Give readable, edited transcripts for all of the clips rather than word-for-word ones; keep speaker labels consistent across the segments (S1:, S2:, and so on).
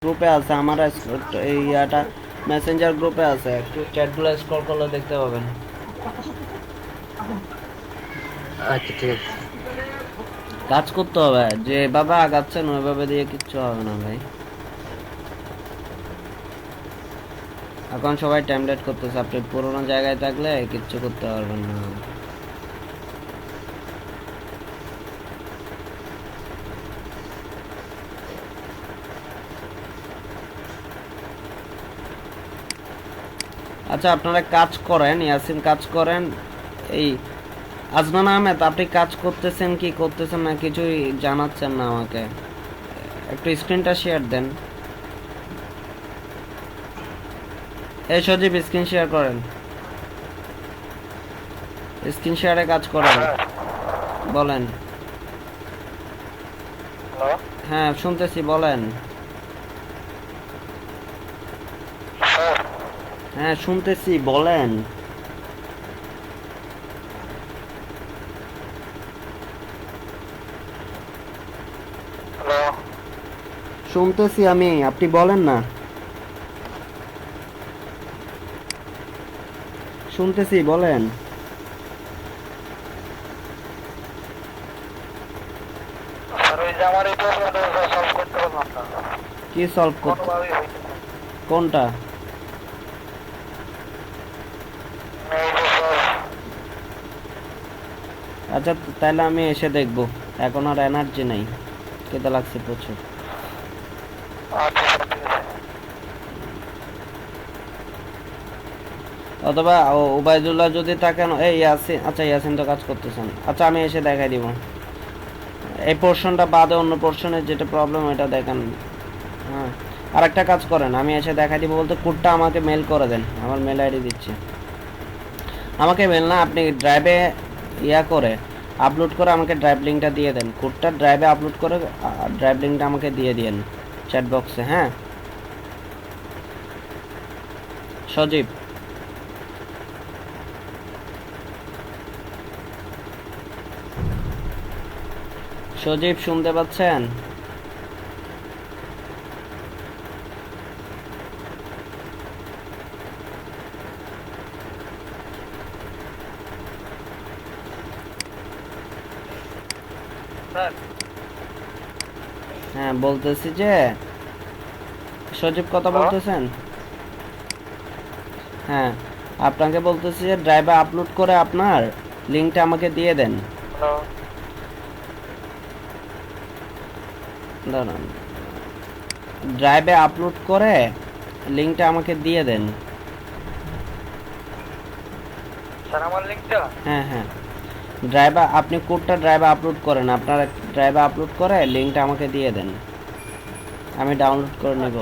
S1: গ্রুপে আছে আমার এই ইয়াটা মেসেঞ্জার গ্রুপে আছে, একটু চ্যাটগুলো স্ক্রল করলে দেখতে পাবেন।
S2: আচ্ছা ঠিক আছে।
S1: কাজ করতে হবে, যেভাবে আগাচ্ছেন ওইভাবে দিয়ে কিচ্ছু হবে না ভাই। এখন সবাই টাইমলেট করতেছে, আপনি পুরোনো জায়গায় থাকলে কিচ্ছু করতে পারবেন না। আচ্ছা আপনারা কাজ করেন, ইয়াসিন কাজ করেন। এই আজমান আহমেদ, আপনি কাজ করতেছেন কি করতেছেন না কিছুই জানাচ্ছেন না আমাকে, একটু স্ক্রিনটা শেয়ার দেন। এই সজীব স্ক্রিন শেয়ার করেন, স্ক্রিন শেয়ারে কাজ করেন। বলেন। হ্যাঁ শুনতেছি, বলেন। হ্যাঁ শুনতেছি, বলেন। শুনতেছি আমি, আপনি বলেন না। শুনতেছি, বলেন। কি সলভ করতে? কোনটা? আচ্ছা তাহলে আমি এসে দেখবো, এখন আর এনার্জি নেই, কেদা লাগছে প্রচুর। অথবা ওবায়দুল্লাহ যদি থাকেন, এই ইয়াসিন, আচ্ছা ইয়াসিন তো কাজ করতেছেন, আচ্ছা আমি এসে দেখাই দিব। এই পোর্শনটা বাদে অন্য পোর্শনের যেটা প্রবলেম ওইটা দেখেন। হ্যাঁ আর একটা কাজ করেন, আমি এসে দেখাই দিব বলতে কোডটা আমাকে মেল করে দেন, আমার মেল আইডি দিচ্ছি। আমাকে মেল না, আপনি ড্রাইভে ইয়া করে আপলোড করে আমাকে ড্রাইভ লিঙ্কটা দিয়ে দেন, কোডটা ড্রাইভে আপলোড করে ড্রাইভ লিঙ্কটা আমাকে দিয়ে দিন চ্যাট বক্সে। হ্যাঁ সজীব, সজীব শুনতে পাচ্ছেন? হ্যাঁ বলতেছি যে, সজীব কথা বলতেছেন? হ্যাঁ আপনাকে বলতেছি যে ড্রাইভে আপলোড করে আপনার লিঙ্কটা আমাকে দিয়ে দেন। দাঁড়ান, ড্রাইভে আপলোড করে লিঙ্কটা আমাকে দিয়ে দেন। হ্যাঁ হ্যাঁ ড্রাইভে আপনি কোডটা ড্রাইভে আপলোড করেন, আপনার ড্রাইভে আপলোড করে লিঙ্কটা আমাকে দিয়ে দেন, আমি ডাউনলোড করে নেব।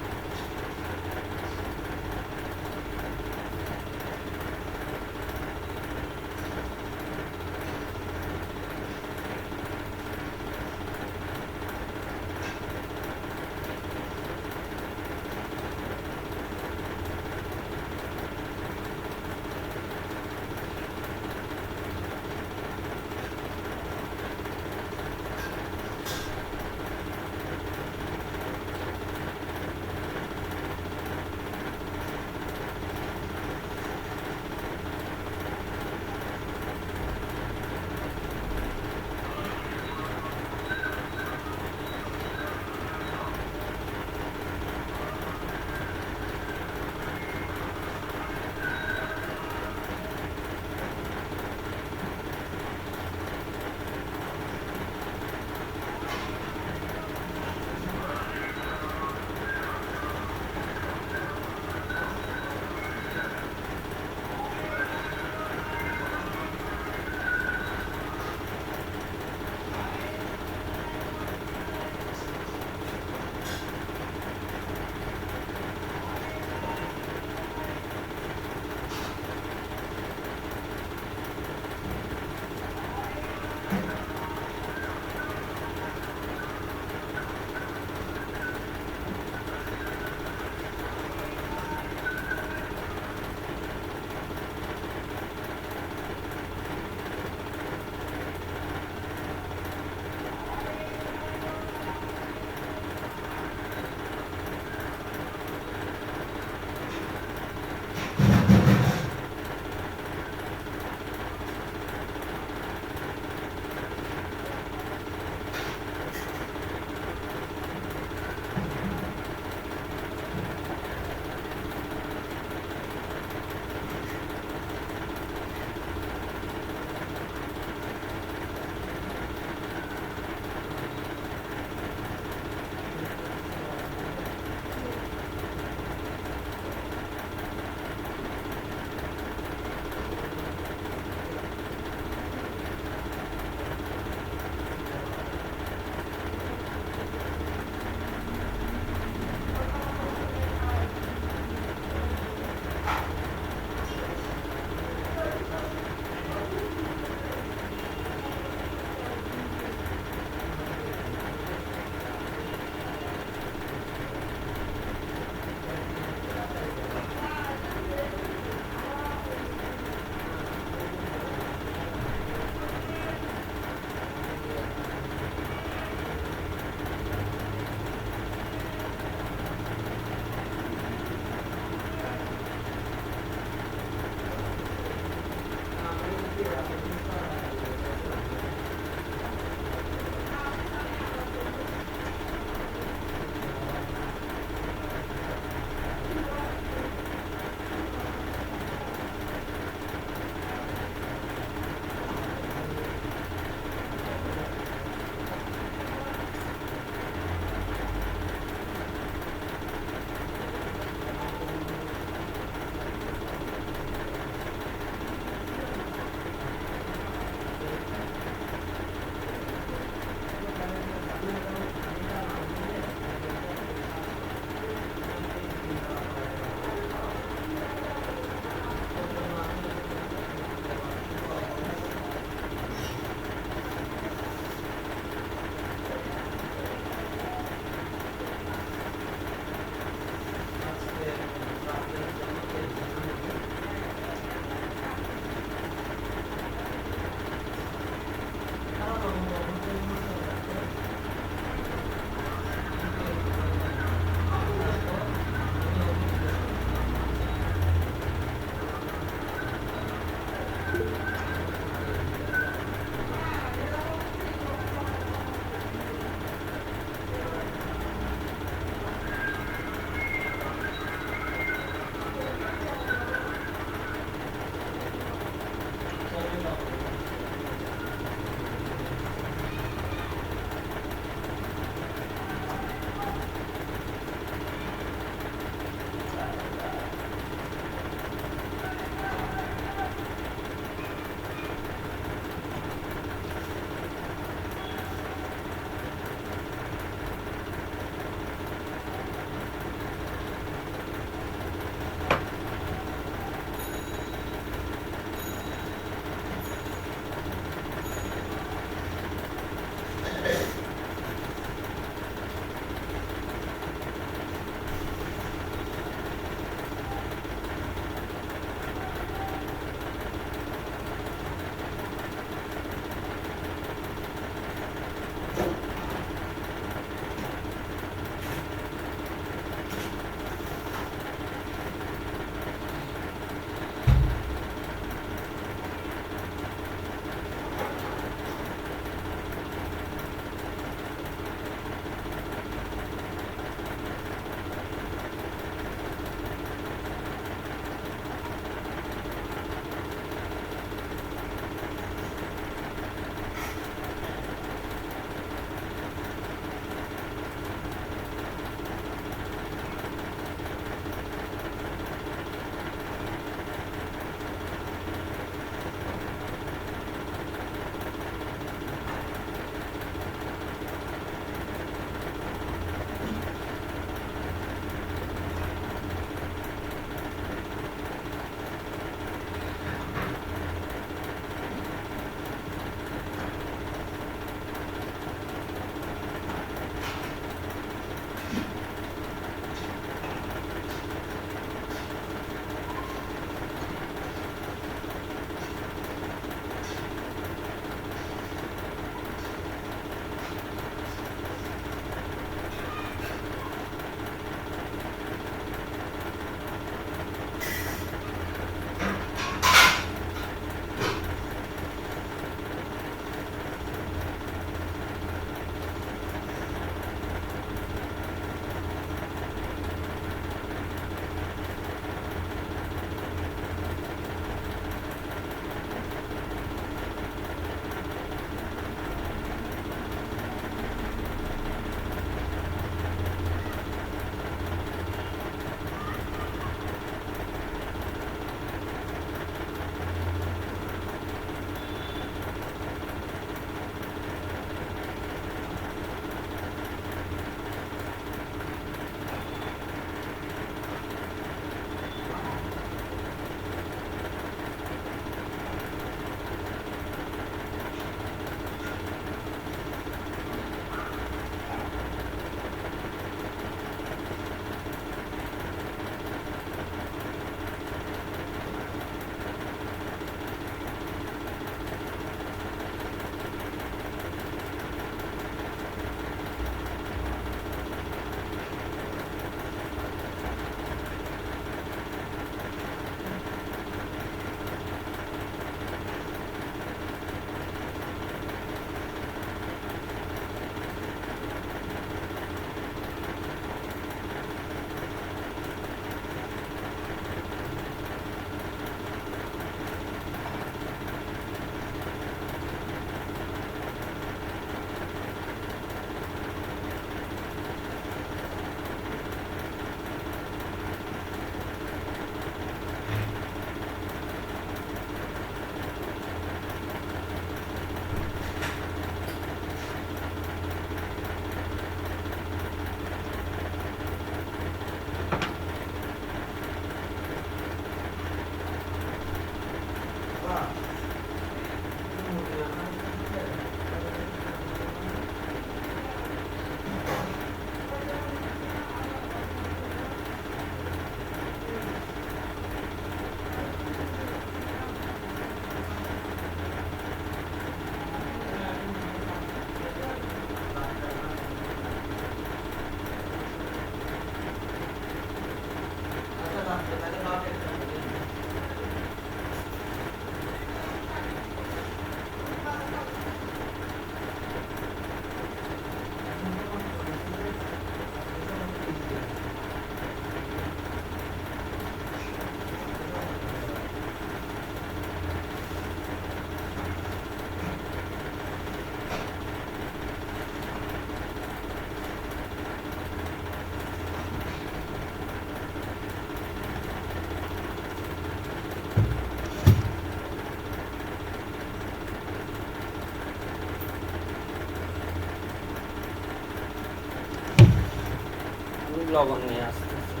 S1: লবণ নিয়ে আসতেছি।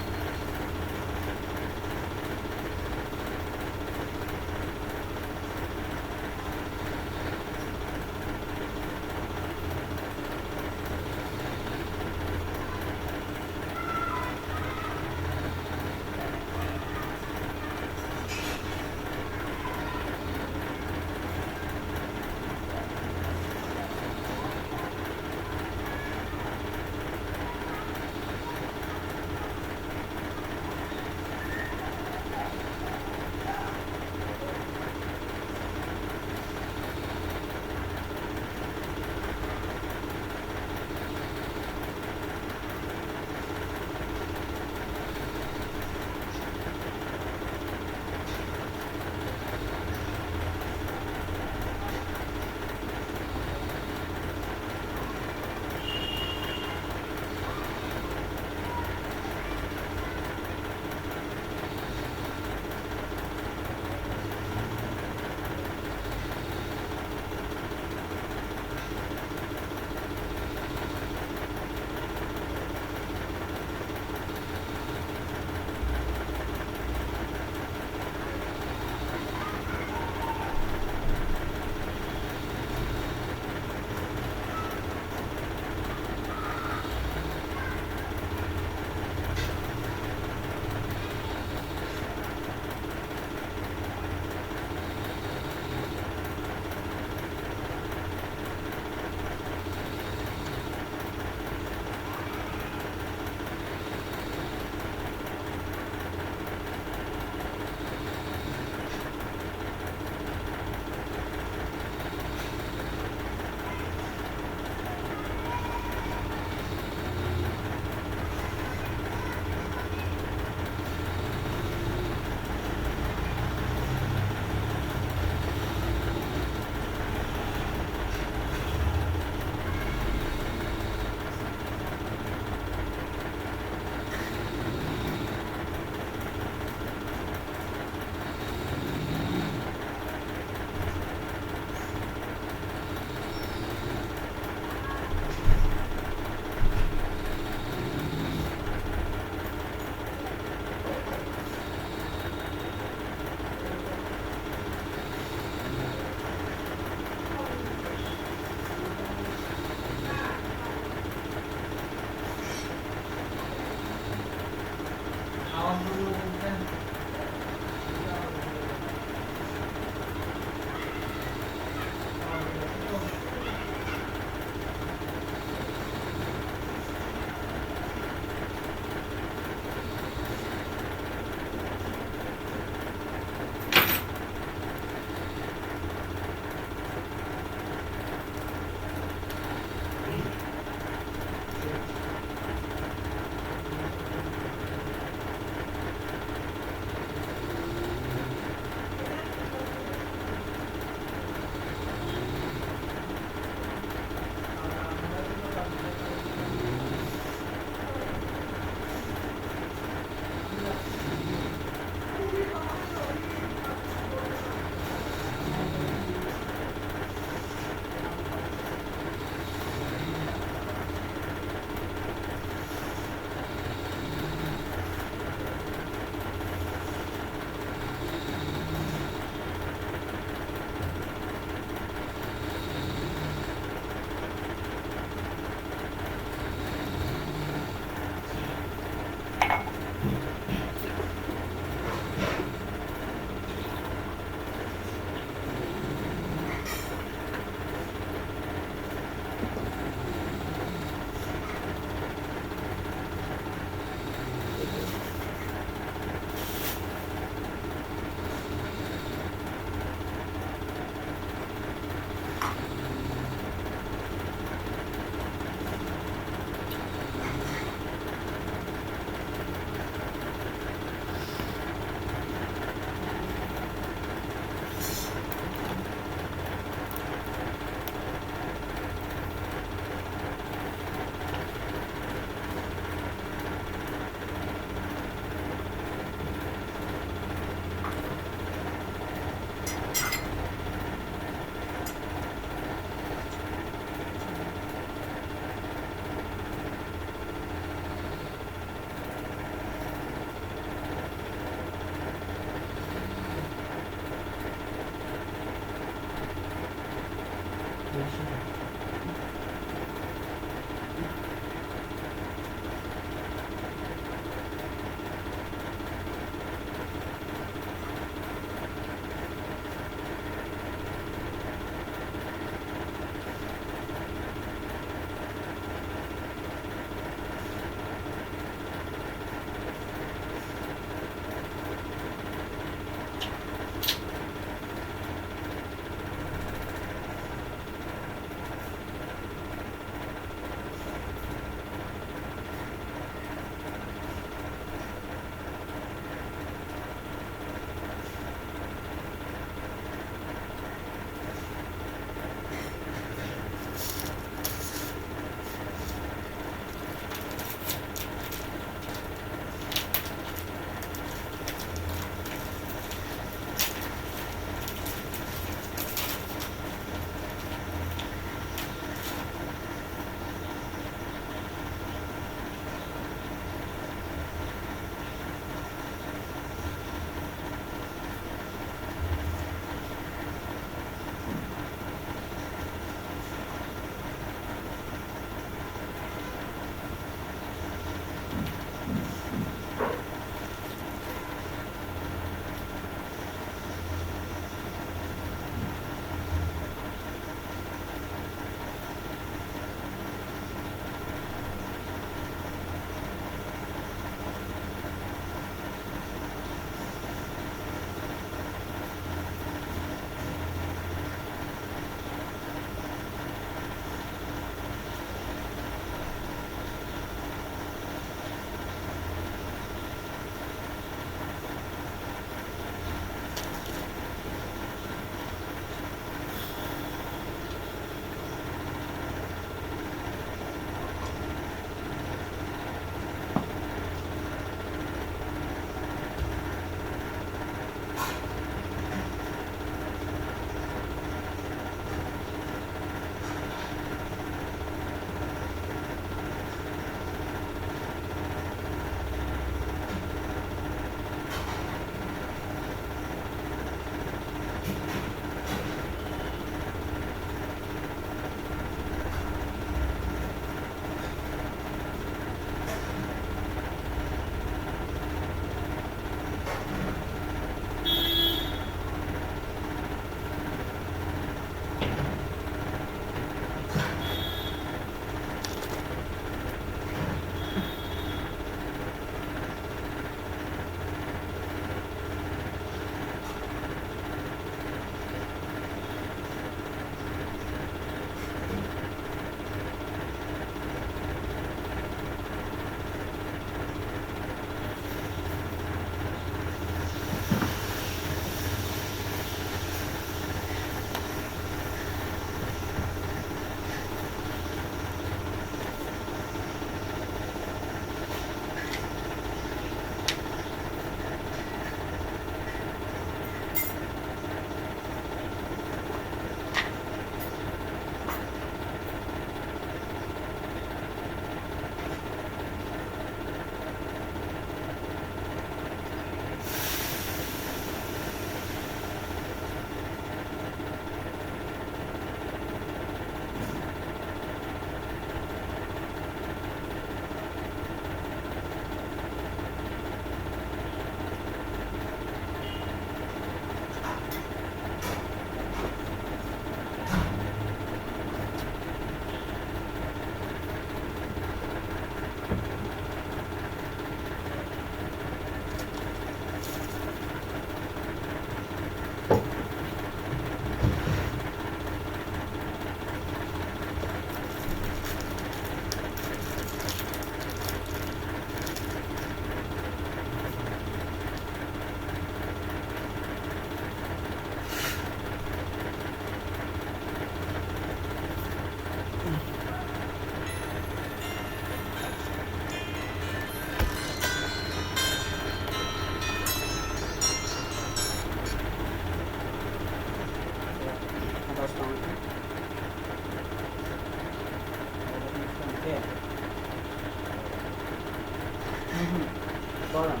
S1: বলেন।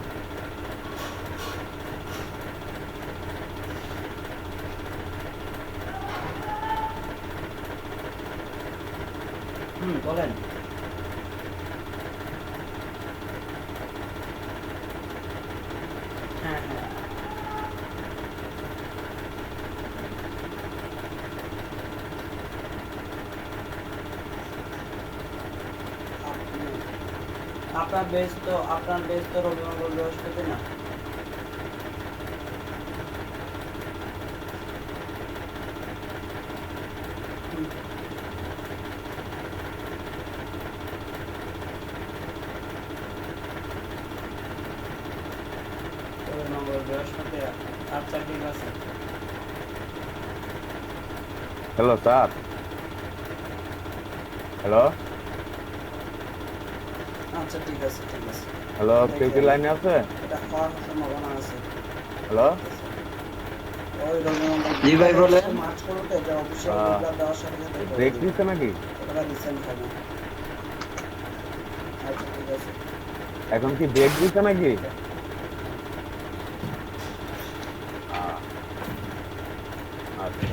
S1: বলেন। হ্যাঁ হ্যাঁ আপনার বেশ তো রবি মঙ্গল বৃহস্পতি না? রবি মঙ্গল বৃহস্পতি। আচ্ছা ঠিক আছে।
S3: হ্যালো স্যার, হ্যালো
S1: আচ্ছা ঠিক আছে ঠিক আছে।
S3: হ্যালো, কেউ কি লাইনে আছে?
S1: এটা হওয়ার সম্ভাবনা আছে।
S3: হ্যালো,
S1: ওই রবি মঙ্গল
S2: জি ভাই বলেন।
S1: মার্চ করতে এটা অফিসিয়াল
S3: আহ,
S1: ডিক্লার দেওয়ার সাথে সাথে করে
S3: ব্রেক
S1: দিবে।
S3: দিচ্ছে নাকি?
S1: ওটা রিসেন্ট হবে। আচ্ছা ঠিক আছে।
S3: এখন কি ব্রেক দিচ্ছে নাকি? আচ্ছা,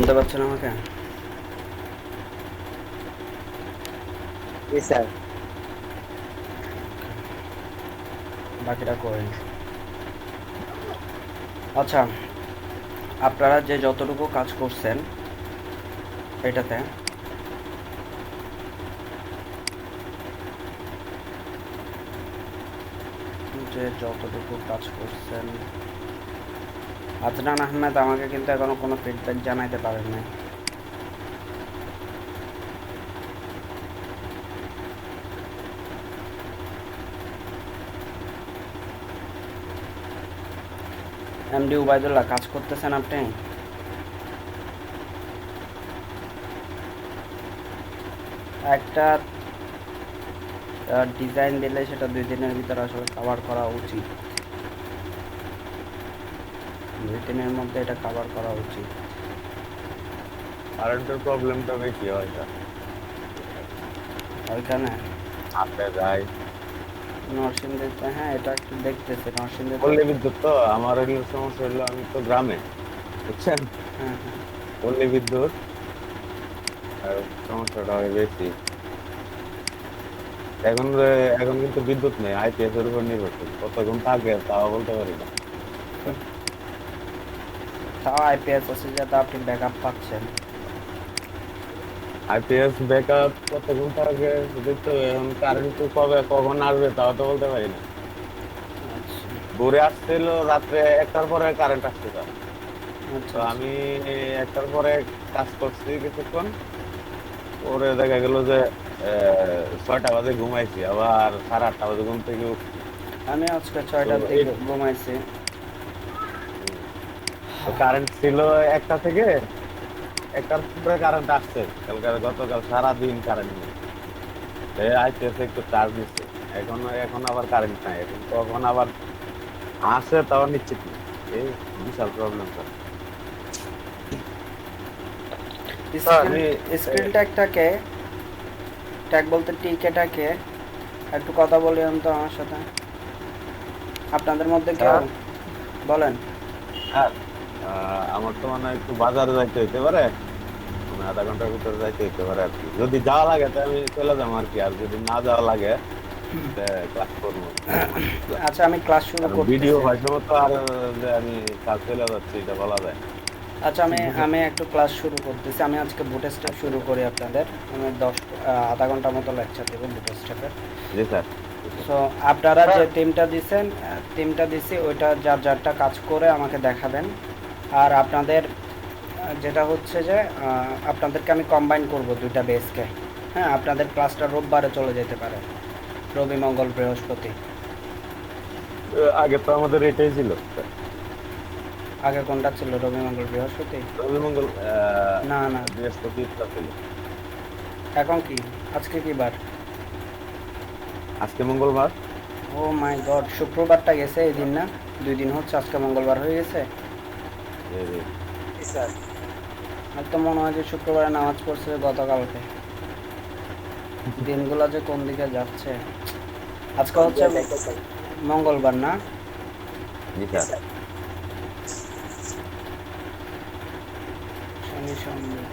S1: শুনতে পাচ্ছেন আমাকে?
S2: জি স্যার।
S1: বাকিটা করেন। আচ্ছা, আপনারা যে যতটুকু কাজ করছেন এটাতে, যে যতটুকু কাজ করছেন, আদনান আহমেদ আমাকে কিন্তু এখনো কোনো ফিডব্যাক জানাইতে পারেন নাই। এমডি উবাইদুল্লাহ, কাজ করতেছেন আপনি? একটা ডিজাইন দিলে সেটা 2 দিনের ভিতরে আসলে কভার করা উচিত। 2 দিনের মধ্যে এটা কভার করা উচিত।
S3: কারেন্টের প্রবলেমটা বেশি হয় স্যার।
S1: ওইখানে
S3: আপনি যাই
S1: নরসিংদীতে, হ্যাঁ এটা একটু দেখতেছে নরসিংদীতে।
S3: পল্লী বিদ্যুৎ তো আমার হইলো সমস্যা হইলো আমি তো গ্রামে, বুঝছেন?
S1: হ্যাঁ হ্যাঁ।
S3: পল্লী বিদ্যুৎ আর সমস্যাটা হয় বেশি। এখন কিন্তু বিদ্যুৎ নেই, আইপিএস এর উপর নির্ভরশীল। কতক্ষণ থাকে তাও বলতে পারি না।
S1: তাও আইপিএস আছে যাতে আপনি ব্যাকআপ পাচ্ছেন।
S3: আইপিএস ব্যাকআপ কতক্ষণ থাকে দেখতে হবে। এখন কারেন্ট কবে কখন আসবে তাও তো বলতে পারি না।
S1: আচ্ছা
S3: ঘুরে আসছিল রাত্রে 1টার পরে কারেন্ট আসছে তার।
S1: আচ্ছা
S3: তো আমি 1টার পরে কাজ করছি কিছুক্ষণ, পরে দেখা গেল যে 6টা বাজে ঘুমাইছি, আবার 8:30 বাজে ঘুম থেকে উঠছি।
S1: আমি আজকে
S3: তো
S1: 6টার দিকে ঘুমাইছি।
S3: কারেন্ট ছিল 1টা থেকে, 1টার পরে কারেন্ট আসছে। গতকাল সারাদিন কারেন্ট নেই, আইতেছে একটু চার্জ দিচ্ছে। এখন আবার কারেন্ট নাই, এখন কখন আবার আসে তাও নিশ্চিত নেই। এই বিশাল প্রবলেম স্যার।
S1: স্ক্রিন ট্যাগটাকে, ট্যাগ বলতে টিকেটাকে একটু কথা বলিলাম তো আমার সাথে। আপনাদের মধ্যে কেউ বলেন।
S3: হ্যাঁ, আমার তো মনে হয় একটু বাজারে যাইতে হইতে পারে, মানে আধা ঘন্টার ভিতরে যাইতে হইতে পারে আর কি। যদি যাওয়া লাগে তো আমি চলে যাবো আর কি, আর যদি না যাওয়া লাগে ক্লাস করবো।
S1: আচ্ছা আমি ক্লাস শুরু
S3: ভিডিও
S1: করতেছি।
S3: হয়তো তো আর যে আমি কাজ চলে যাচ্ছি এটা বলা যায় না।
S1: আচ্ছা আমি একটু ক্লাস শুরু করতেছি। আমি আজকে বুট স্টেপ শুরু করি আপনাদের। আমি আধা ঘন্টার মতো লেকচার দেবো বুট স্টেপের।
S3: জি স্যার।
S1: সো আপনারা যে টিমটা দিছেন, টিমটা দিছি ওইটা যার যারটা কাজ করে আমাকে দেখাবেন। আর আপনাদের যেটা হচ্ছে যে আপনাদেরকে আমি কম্বাইন করব 2টা বেসকে। হ্যাঁ, আপনাদের ক্লাসটা রোববারে চলে যেতে পারে, রবি মঙ্গল বৃহস্পতি।
S3: আগে তো আমাদের এটাই ছিল স্যার।
S1: আগে কোনটা ছিল? রবি মঙ্গল বৃহস্পতি?
S3: রবি মঙ্গল
S1: না না,
S3: বৃহস্পতি ছিল।
S1: এখন কি? আজকে কি বার?
S3: আজকে মঙ্গলবার।
S1: ও মাই গড, শুক্রবারটা গেছে এই দিন না? 2 দিন হচ্ছে, আজকে মঙ্গলবার হয়ে গেছে।
S2: জি স্যার।
S1: আর তো মনে হয় যে শুক্রবারে নামাজ পড়ছে গতকালকে। দিনগুলো যে কোন দিকে যাচ্ছে। আজকে হচ্ছে মঙ্গলবার না?
S3: জি স্যার।
S1: শনি সোমবার।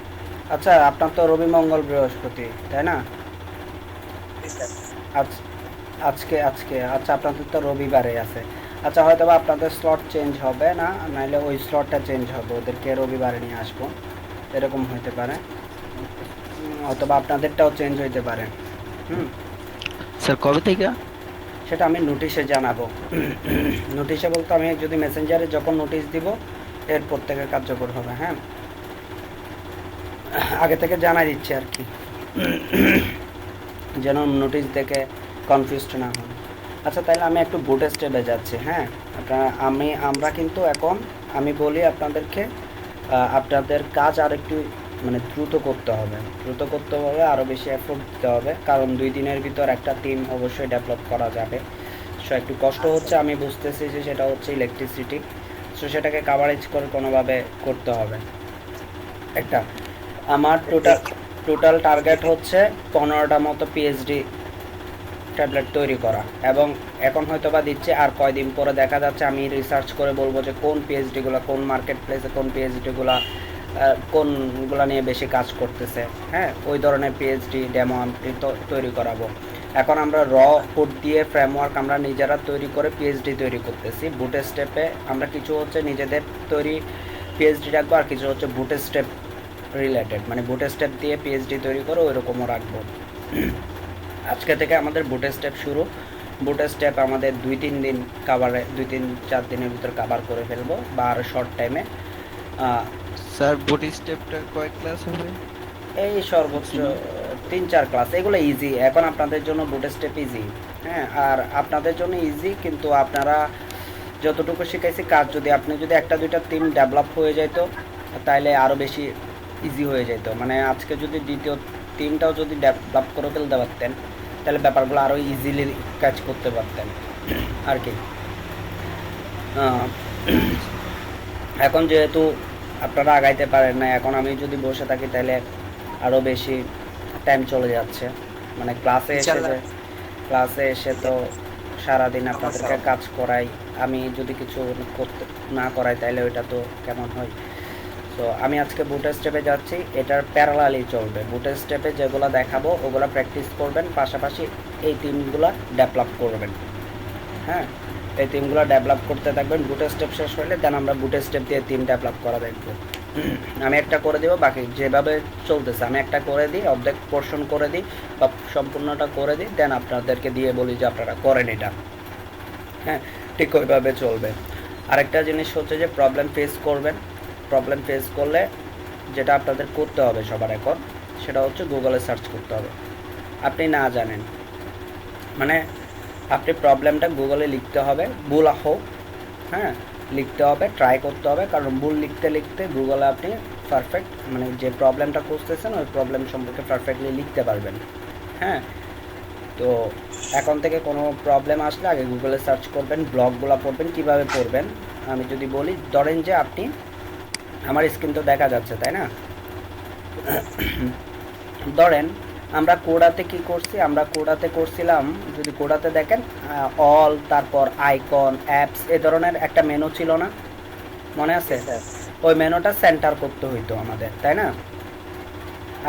S1: আচ্ছা আপনার তো রবি মঙ্গল বৃহস্পতি, তাই না? আজকে আজকে আচ্ছা আপনাদের তো রবিবারে আছে। আচ্ছা হয়তো বা আপনাদের স্লট চেঞ্জ হবে না, নাইলে ওই স্লটটা চেঞ্জ হবে, ওদেরকে রবিবারে নিয়ে আসবো, এরকম হতে পারে। অথবা আপনাদেরটাও চেঞ্জ হইতে পারে।
S2: স্যার কবে থেকে?
S1: সেটা আমি নোটিশে জানাবো। নোটিশে বলতে আমি যদি মেসেঞ্জারে যখন নোটিশ দিব এরপর থেকে কার্যকর হবে। হ্যাঁ, আগে থেকে জানাই দিচ্ছি আর কি, যেন নোটিশ দেখে কনফিউজড না হন। আচ্ছা তাহলে আমি একটু বুট স্টেপে যাচ্ছি। হ্যাঁ, আমরা কিন্তু এখন আমি বলি আপনাদেরকে, আপনাদের কাজ আর একটু মানে দ্রুত করতে হবে, আরও বেশি এফোর্ট দিতে হবে, কারণ 2 দিনের ভিতর একটা টিম অবশ্যই ডেভেলপ করা যাবে। সো একটু কষ্ট হচ্ছে, আমি বুঝতেছি যে সেটা হচ্ছে ইলেকট্রিসিটি। সো সেটাকে কাভারেজ করে কোনোভাবে করতে হবে। একটা আমার টোটাল টার্গেট হচ্ছে 15টা মতো পিএইচডি ট্যাবলেট তৈরি করা, এবং এখন হয়তো বা দিচ্ছে, আর কয়দিন পরে দেখা যাচ্ছে আমি রিসার্চ করে বলবো যে কোন পিএইচডিগুলো কোন মার্কেট প্লেসে, কোন পিএইচডিগুলো কোনগুলো নিয়ে বেশি কাজ করতেছে, হ্যাঁ ওই ধরনের পিএইচডি ডেমো আমি তৈরি করাবো। এখন আমরা র কোড দিয়ে ফ্রেমওয়ার্ক আমরা নিজেরা তৈরি করে পিএইচডি তৈরি করতেছি। বুটের স্টেপে আমরা কিছু হচ্ছে নিজেদের তৈরি পিএইচডি রাখবো, আর কিছু হচ্ছে বুটের স্টেপ রিলেটেড, মানে বুটের স্টেপ দিয়ে পিএইচডি তৈরি করে ওই রকমও রাখবো। আজকে থেকে আমাদের বুটের স্টেপ শুরু। বুটের স্টেপ আমাদের 2-3 দিনের ভিতর কাভার করে ফেলবো, বা আরও শর্ট টাইমে।
S2: স্যার বুটি স্টেপটা কয় ক্লাস হবে?
S1: এই সর্বোচ্চ 3-4 ক্লাস, এগুলো ইজি। এখন আপনাদের জন্য বুটের স্টেপ ইজি, হ্যাঁ আর আপনাদের জন্য ইজি, কিন্তু আপনারা যতটুকু শিখাইছি কাজ যদি আপনি যদি 1-2টা টিম ডেভেলপ হয়ে যেত তাহলে আরও বেশি ইজি হয়ে যেত। মানে আজকে যদি দ্বিতীয় টিমটাও যদি ডেভেলপ করে ফেলতে পারতেন তাহলে ব্যাপারগুলো আরও ইজিলি কাজ করতে পারতেন আর কি। এখন যেহেতু আপনারা আগাইতে পারেন না, এখন আমি যদি বসে থাকি তাহলে আরও বেশি টাইম চলে যাচ্ছে। মানে ক্লাসে এসে তো সারাদিন আপনাদেরকে কাজ করাই, আমি যদি কিছু করতে না করাই তাহলে ওইটা তো কেমন হয়। তো আমি আজকে বুটের স্টেপে যাচ্ছি, এটার প্যারালালি চলবে। বুটের স্টেপে যেগুলো দেখাবো ওগুলো প্র্যাকটিস করবেন, পাশাপাশি এই টিমগুলো ডেভেলপ করবেন। হ্যাঁ এই টিমগুলো ডেভেলপ করতে থাকবেন। বুটের স্টেপ শেষ হলে দেন আমরা বুটের স্টেপ দিয়ে টিম ডেভেলপ করা দেখবো। আমি একটা করে দেবো, বাকি যেভাবে চলতেছে আমি একটা করে দিই, অর্ধেক পোর্শন করে দিই বা সম্পূর্ণটা করে দিই, দেন আপনাদেরকে দিয়ে বলি যে আপনারা করেন এটা। হ্যাঁ ঠিক ওইভাবে চলবে। আরেকটা জিনিস হচ্ছে যে প্রবলেম ফেস করবেন। প্রবলেম ফেস করলে যেটা আপনাদের করতে হবে সবার এখন, সেটা হচ্ছে গুগলে সার্চ করতে হবে। আপনি না জানেন মানে আপনি প্রবলেমটা গুগলে লিখতে হবে, ভুল হোক, হ্যাঁ লিখতে হবে, ট্রাই করতে হবে, কারণ ভুল লিখতে লিখতে গুগলে আপনি পারফেক্ট মানে যে প্রবলেমটা খুঁজতেছেন ওই প্রবলেম সম্পর্কে পারফেক্টলি লিখতে পারবেন। হ্যাঁ তো এখন থেকে কোনো প্রবলেম আসলে আগে গুগলে সার্চ করবেন, ব্লগগুলো পড়বেন। কিভাবে পড়বেন আমি যদি বলি, ধরেন যে আপনি, আমার স্ক্রিন তো দেখা যাচ্ছে তাই না, ধরেন আমরা কোডাতে কি করছি, আমরা কোডাতে করছিলাম, যদি কোডাতে দেখেন অল, তারপর আইকন, অ্যাপস, এ ধরনের একটা মেনু ছিল না, মনে আছে? ওই মেনুটা সেন্টার করতে হইতো আমাদের, তাই না?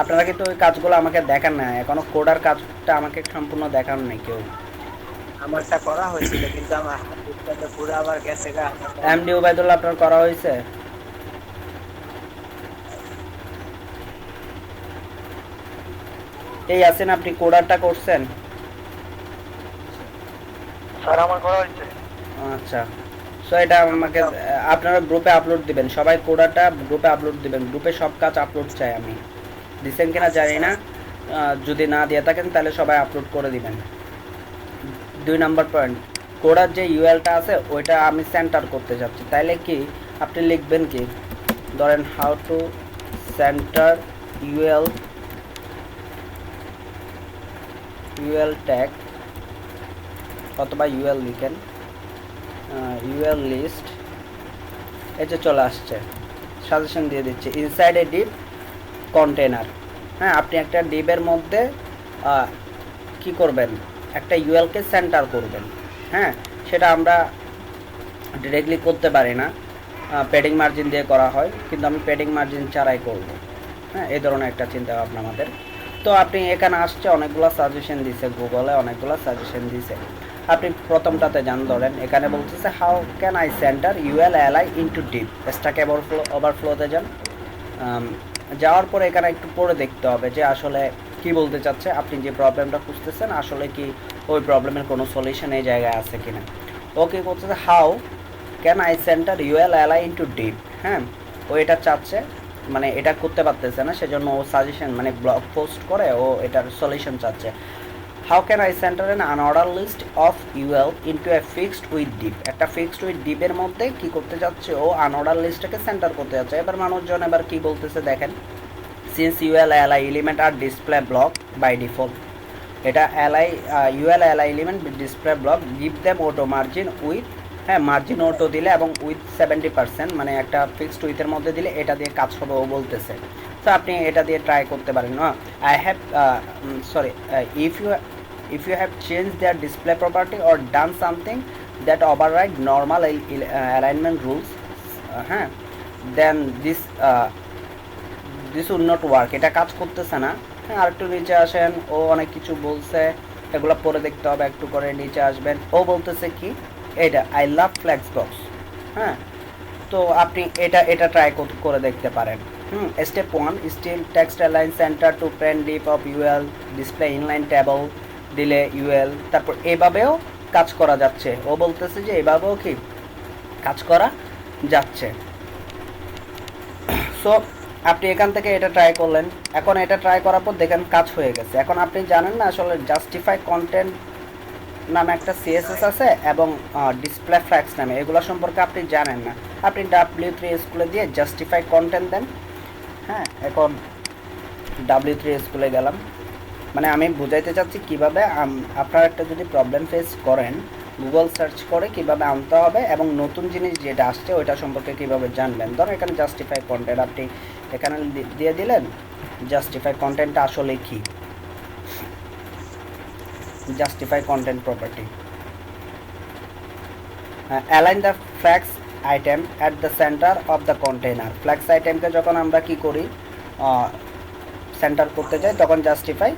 S1: আপনারা কিন্তু ওই কাজগুলো আমাকে দেখান না, এখনো কোডার কাজটা আমাকে সম্পূর্ণ দেখান নাই কেউ।
S4: আমারটা করা হয়েছিল কিন্তু আমার হাতটা পুরো আবার গেছে গা।
S1: এমডি ওবায়দুল্লাহ আপনার করা হয়েছে? এই আছেন, আপনি কোডারটা করছেন?
S4: স্যার আমার করা হয়েছে।
S1: আচ্ছা, সো এটা আমাকে আপনারা গ্রুপে আপলোড দিবেন, সবাই কোডারটা গ্রুপে আপলোড দিবেন। গ্রুপে সব কাজ আপলোড চাই আমি, দিচ্ছেন কিনা জানি না, যদি না দিয়ে থাকেন তাহলে সবাই আপলোড করে দিবেন। 2 নম্বর পয়েন্ট, কোডার যে ইউএলটা আছে ওইটা আমি সেন্টার করতে যাচ্ছি, তাইলে কি আপনি লিখবেন কি, ধরেন how to centre UL tag, অথবা ইউএল লিখেন, ইউএল লিস্ট, এই যে চলে আসছে, সাজেশন দিয়ে দিচ্ছে ইনসাইড এ ডিপ কন্টেনার। হ্যাঁ আপনি একটা ডিপের মধ্যে কি করবেন, একটা ইউএলকে সেন্টার করবেন। হ্যাঁ সেটা আমরা ডিরেক্টলি করতে পারি না, প্যাডিং মার্জিন দিয়ে করা হয়, কিন্তু আমি প্যাডিং মার্জিন ছাড়াই করব। হ্যাঁ এই ধরনের একটা চিন্তা ভাবনা আমাদের। তো আপনি এখানে আসছে অনেকগুলো সাজেশন দিছে, গুগলে অনেকগুলো সাজেশন দিছে। আপনি প্রথমটাতে যান, ধরেন এখানে বলতেছে how can I centre UL LI into div, stack ওভারফ্লোতে যান। যাওয়ার পরে এখানে একটু পড়ে দেখতে হবে যে আসলে কি বলতে চাচ্ছে, আপনি যে প্রবলেমটা খুঁজতেছেন আসলে কি ওই প্রবলেমের কোনো সলিউশন এই জায়গায় আছে কিনা। ওকে করতেছে how can I centre UL LI into deep. হ্যাঁ ও এটা চাচ্ছে, মানে এটা করতে পারতেছে না, সেজন্য ও সাজেশন মানে ব্লগ পোস্ট করে ও এটার সলিউশন চাচ্ছে। How can I center an unorder list of UL into a fixed width div, একটা ফিক্সড উইথ ডিপের মধ্যে কি করতে যাচ্ছে, ও আনঅর্ডার লিস্টটাকে সেন্টার করতে যাচ্ছে। এবার মানুষজন এবার কি বলতেছে দেখেন, since UL LI element are display block by default, এটা LI UL LI element display block, give them auto margin width, হ্যাঁ মার্জিন অটো দিলে এবং উইথ 70%, মানে একটা ফিক্সড উইথের মধ্যে দিলে এটা দিয়ে কাজ হবে ও বলতেছে। তো আপনি এটা দিয়ে ট্রাই করতে পারেন। I have sorry if you have changed their display property or done something that override normal alignment rules, then this this will not work, এটা কাজ করতেছে না। হ্যাঁ, আর একটু নিচে আসেন, ও অনেক কিছু বলছে, এগুলো পরে দেখতে হবে, একটু করে নিচে আসবেন। ও বলতেছে কি, এটা আই লাভ ফ্লেক্স বক্স। হ্যাঁ, তো আপনি এটা ট্রাই করে দেখতে পারেন। Step 1, style text align center to pen div of UL, display inline table দিলে ইউএল। তারপর এভাবেও কাজ করা যাচ্ছে, ও বলতেছে যে এভাবেও কি কাজ করা যাচ্ছে। সো আপনি এখান থেকে এটা ট্রাই করলেন, এখন এটা ট্রাই করার পর দেখেন কাজ হয়ে গেছে। এখন আপনি জানেন না আসলে জাস্টিফাই কন্টেন্ট নামে একটা সিএসএস আছে এবং ডিসপ্লে ফ্ল্যাক্স নামে, এগুলো সম্পর্কে আপনি জানেন না। আপনি W3 স্কুলে দিয়ে জাস্টিফাই কন্টেন্ট দেন। হ্যাঁ, এখন W3 স্কুলে গেলাম, মানে আমি বুঝাইতে চাচ্ছি কীভাবে আপনার একটা যদি প্রবলেম ফেস করেন, গুগল সার্চ করে কিভাবে আনতে হবে এবং নতুন জিনিস যেটা আসছে ওইটা সম্পর্কে কিভাবে জানবেন। ধরো এখানে জাস্টিফাই কন্টেন্ট আপনি এখানে দিয়ে দিলেন, জাস্টিফাই কন্টেন্টটা আসলে কি, justify content property. Align the flex item at the centre of the container. Flex আইটেমকে যখন আমরা কি করি, সেন্টার করতে যাই, তখন জাস্টিফাই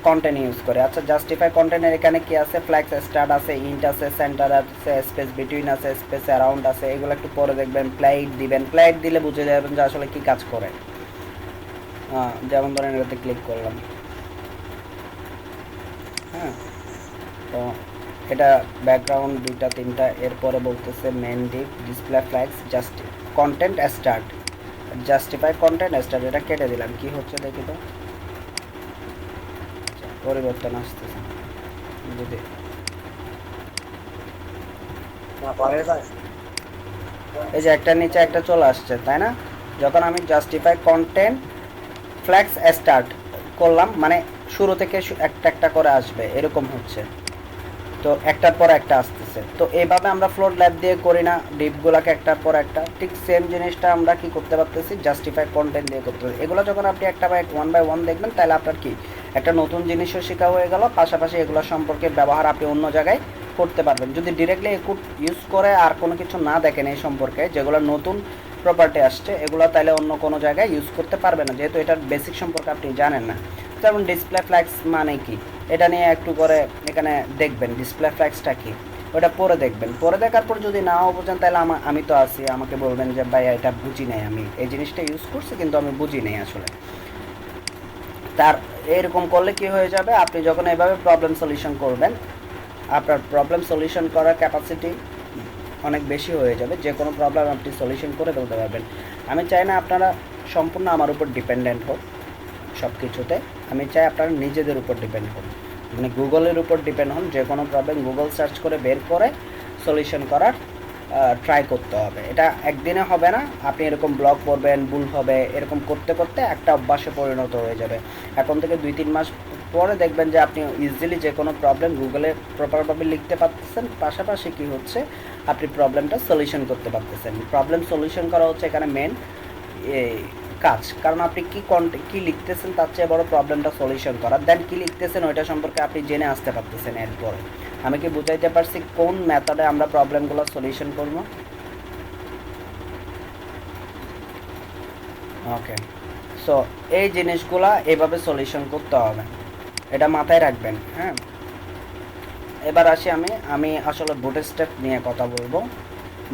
S1: কন্টেন্ট ইউজ করে। আচ্ছা, জাস্টিফাই কন্টেন্টের এখানে কি আছে, ফ্ল্যাক্স স্টার্ট আছে, ইন্ট আছে, সেন্টার আছে, স্পেস বিটুইন আছে, স্পেস অ্যারাউন্ড আছে, এগুলো একটু পরে দেখবেন। প্লাইট দিবেন, প্লাইট দিলে বুঝে যাবেন যে আসলে কি কাজ করে। যেমন ধরেন এটাতে ক্লিক করলাম। হ্যাঁ, তো এটা ব্যাকগ্রাউন্ড 2টা 3টা, এরপরে বলতেছে main div, display flex, just content start, justify content start. এটা কেটে দিলাম, কি হচ্ছে দেখি তো, পরিবর্তন আসতেছে যদি এই যে একটা নিচে একটা চলে আসছে, তাই না? যখন আমি জাস্টিফাই কন্টেন্ট ফ্ল্যাক্স স্টার্ট করলাম, মানে শুরু থেকে একটা একটা করে আসবে, এরকম হচ্ছে। তো একটার পর একটা আসতেছে। তো এইভাবে আমরা ফ্লোট ল্যাব দিয়ে করি না, ডিপগুলোকে একটার পর একটা, ঠিক সেম জিনিসটা আমরা কি করতে পারতেছি, জাস্টিফাই কন্টেন্ট দিয়ে করতে পারছি। এগুলো যখন আপনি একটা বাই ওয়ান বাই ওয়ান দেখবেন, তাহলে আপনার কি একটা নতুন জিনিসও শেখা হয়ে গেল, পাশাপাশি এগুলো সম্পর্কে ব্যবহার আপনি অন্য জায়গায় করতে পারবেন। যদি ডিরেক্টলি একুট ইউজ করে আর কোনো কিছু না দেখেন এই সম্পর্কে, যেগুলো নতুন প্রপার্টি আসছে, এগুলো তাহলে অন্য কোনো জায়গায় ইউজ করতে পারবে না, যেহেতু এটার বেসিক সম্পর্কে আপনি জানেন না। যেমন ডিসপ্লে ফ্ল্যাক্স মানে কি, এটা নিয়ে একটু করে এখানে দেখবেন ডিসপ্লে ফ্ল্যাক্সটা কি, ওটা পরে দেখবেন। পরে দেখার পর যদি নাও বোঝেন, তাহলে আমি তো আছি, আমাকে বলবেন যে ভাই এটা বুঝি নাই, আমি এই জিনিসটা ইউজ করছি কিন্তু আমি বুঝি নাই আসলে। তার এরকম করলে কি হয়ে যাবে, আপনি যখন এভাবে প্রবলেম সলিউশন করবেন, আপনার প্রবলেম সলিউশন করার ক্যাপাসিটি অনেক বেশি হয়ে যাবে, যে কোনো প্রবলেম আপনি সলিউশন করে ফেলতে পারবেন। আমি চাই না আপনারা সম্পূর্ণ আমার উপর ডিপেন্ডেন্ট হোক সব কিছুতে, আমি চাই আপনারা নিজেদের উপর ডিপেন্ড হন, মানে গুগলের উপর ডিপেন্ড হন। যে কোনো প্রবলেম গুগল সার্চ করে বের করে সলিউশন করার ট্রাই করতে হবে। এটা একদিনে হবে না, আপনি এরকম ব্লগ পড়বেন, ভুল হবে, এরকম করতে করতে একটা অভ্যাসে পরিণত হয়ে যাবে। এখন থেকে 2-3 মাস পরে দেখবেন যে আপনি ইজিলি যে কোনো প্রবলেম গুগলে প্রপারভাবে লিখতে পারতেছেন, পাশাপাশি কি হচ্ছে, আপনি প্রবলেমটা সলিউশন করতে পারতেছেন। প্রবলেম সলিউশন করা হচ্ছে এখানে মেন কাজ, কারণ আপনি কি লিখতেছেন তার চেয়ে বড় প্রবলেমটা সলিউশন করা। দেন কি লিখতেছেন ওইটা সম্পর্কে আপনি জেনে আসতে পারতেছেন। এরপরে আমি কি বুঝাইতে পারছি কোন মেথডে আমরা প্রবলেমগুলো সলিউশন করব? ওকে, সো এই জিনিসগুলা এভাবে সলিউশন করতে হবে, এটা মাথায় রাখবেন। হ্যাঁ, এবার আসি আমি আসলে বুটস্ট্র্যাপ নিয়ে কথা বলবো।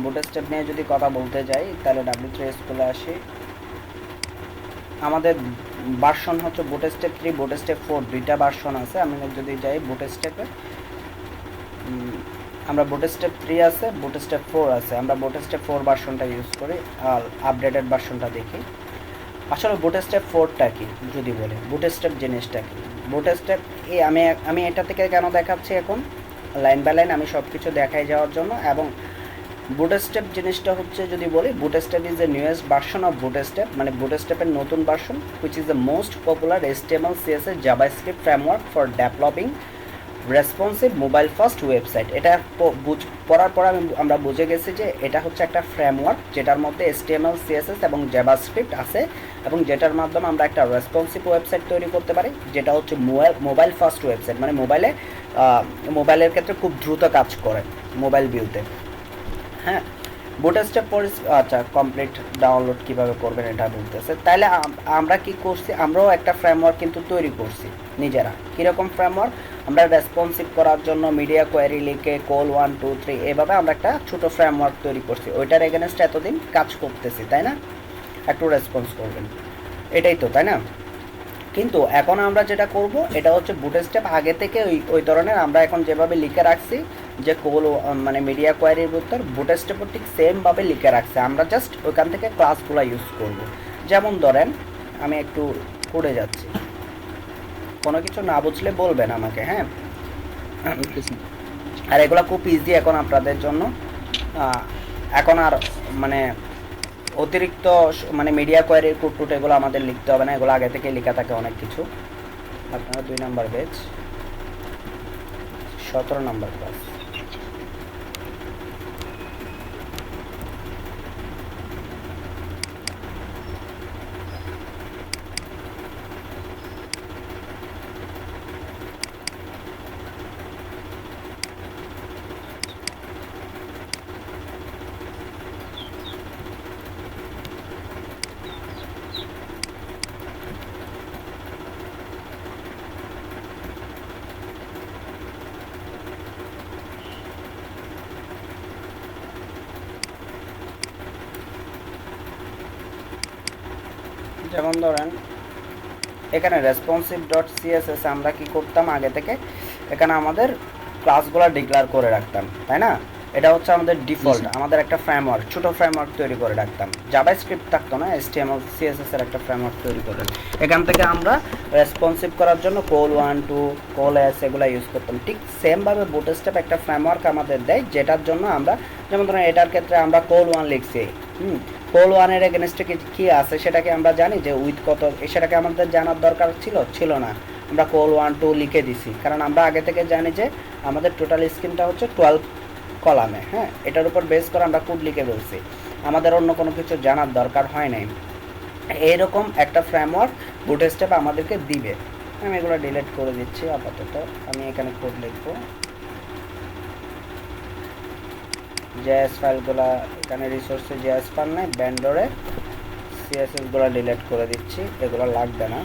S1: বুটস্ট্র্যাপ নিয়ে যদি কথা বলতে যাই, তাহলে W3 স্কুলে আসি। আমাদের ভার্সন হচ্ছে বুটস্ট্র্যাপ 3, বুটস্ট্র্যাপ 4, দুইটা ভার্সন আছে। আমি যদি যাই বুটস্ট্র্যাপে, আমরা বুটস্ট্র্যাপ 3 আছে, বুটস্ট্র্যাপ 4 আছে। আমরা বুটস্ট্র্যাপ 4 ভার্সনটা ইউজ করি, আর আপডেটেড ভার্সনটা দেখি। আসলে বুটস্ট্র্যাপ 4টা কি যদি বলি, বুটস্ট্র্যাপ জিনিসটা কি, বুটস্ট্র্যাপ আমি এটা থেকে কেন দেখাচ্ছি এখন লাইন বাই লাইন, আমি সব কিছু দেখাই যাওয়ার জন্য। এবং বুটস্ট্র্যাপ জিনিসটা হচ্ছে যদি বলি, bootstrap is the newest version of bootstrap, মানে বুটস্ট্র্যাপের নতুন version, which is the most popular HTML CSS JavaScript framework for developing responsive mobile first website. এটা পড়ার পর আমরা বুঝে গেছি যে এটা হচ্ছে একটা ফ্রেমওয়ার্ক যেটার মধ্যে HTML CSS এবং জাভাস্ক্রিপ্ট আছে, এবং যেটার মাধ্যমে আমরা একটা রেসপন্সিভ ওয়েবসাইট তৈরি করতে পারি, যেটা হচ্ছে মোবাইল ফার্স্ট ওয়েবসাইট, মানে মোবাইলের ক্ষেত্রে খুব দ্রুত কাজ করে মোবাইল ভিউতে। হ্যাঁ, বুট স্টেপ আচ্ছা কমপ্লিট ডাউনলোড কিভাবে করবেন এটা বলতেছে। তাহলে আমরা কি করছি, আমরাও একটা ফ্রেমওয়ার্ক কিন্তু তৈরি করছি নিজেরা। কীরকম ফ্রেমওয়ার্ক, আমরা রেসপন্সিভ করার জন্য মিডিয়া কোয়ারি লিখে কল 1 2 3 এভাবে আমরা একটা ছোটো ফ্রেমওয়ার্ক তৈরি করছি, ওইটার এগেনস্টে এতদিন কাজ করতেছি, তাই না? একটু রেসপন্স করবেন, এটাই তো, তাই না? কিন্তু এখন আমরা যেটা করব এটা হচ্ছে বুটস্ট্র্যাপ আগে থেকে ওই ধরনের আমরা এখন যেভাবে লিখে রাখছি যে কোল মানে মিডিয়া কোয়ারির ভিতর বুটস্ট্র্যাপও ঠিক সেমভাবে লিখে রাখছে, আমরা জাস্ট ওইখান থেকে ক্লাসগুলো ইউজ করব। যেমন ধরেন আমি একটু করে যাচ্ছি, কোনো কিছু না বুঝলে বলবেন আমাকে, হ্যাঁ? আর এগুলো খুব ইজি এখন আপনাদের জন্য। এখন আর মানে অতিরিক্ত মানে মিডিয়া কোয়ারির কুটটুট এগুলো আমাদের লিখতে হবে না, এগুলো আগে থেকে লেখা থাকে অনেক কিছু। আপনারা 2 নম্বর পেজ 17 নম্বর ক্লাস। যেমন ধরেন এখানে রেসপন্সিভ ডট সিএসএস আমরা কি করতাম আগে থেকে, এখানে আমাদের ক্লাসগুলো ডিক্লেয়ার করে রাখতাম, তাই না? এটা হচ্ছে আমাদের ডিফল্ট, আমাদের একটা ফ্রেমওয়ার্ক, ছোটো ফ্রেমওয়ার্ক তৈরি করে রাখতাম, জাভাস্ক্রিপ্ট থাকতো না, HTML CSS এর একটা ফ্রেমওয়ার্ক তৈরি করে এখান থেকে আমরা রেসপন্সিভ করার জন্য কোল 1 2 কোল এস এগুলো ইউজ করতাম। ঠিক সেমভাবে বুটস্ট্র্যাপ একটা ফ্রেমওয়ার্ক আমাদের দেয়, যেটার জন্য আমরা যেমন ধরেন এটার ক্ষেত্রে আমরা কোল 1 লিখছি, কোল 1 এর এগেনস্টে কি আছে সেটাকে আমরা জানি যে উইথ কত, সেটাকে আমাদের জানার দরকার ছিল না, আমরা কোল 1 2 লিখে দিছি, কারণ আমরা আগে থেকে জানি যে আমাদের টোটাল স্ক্রিনটা হচ্ছে 12 কলামে, হ্যাঁ? এটার উপর বেস করে আমরা কোড লিখে বলছি, আমাদের অন্য কোনো কিছু জানার দরকার হয় নাই। এইরকম একটা ফ্রেমওয়ার্ক বুটস্ট্র্যাপ আমাদেরকে দিবে। আমি এগুলো ডিলিট করে দিচ্ছি আপাতত, আমি এখানে কোড লিখবো। জেএস ফাইলগুলো এখানে রিসোর্সে জেএস ফাইল নাই, ব্যান্ডরে সিএসএসগুলো ডিলিট করে দিচ্ছি, এগুলো লাগবে না।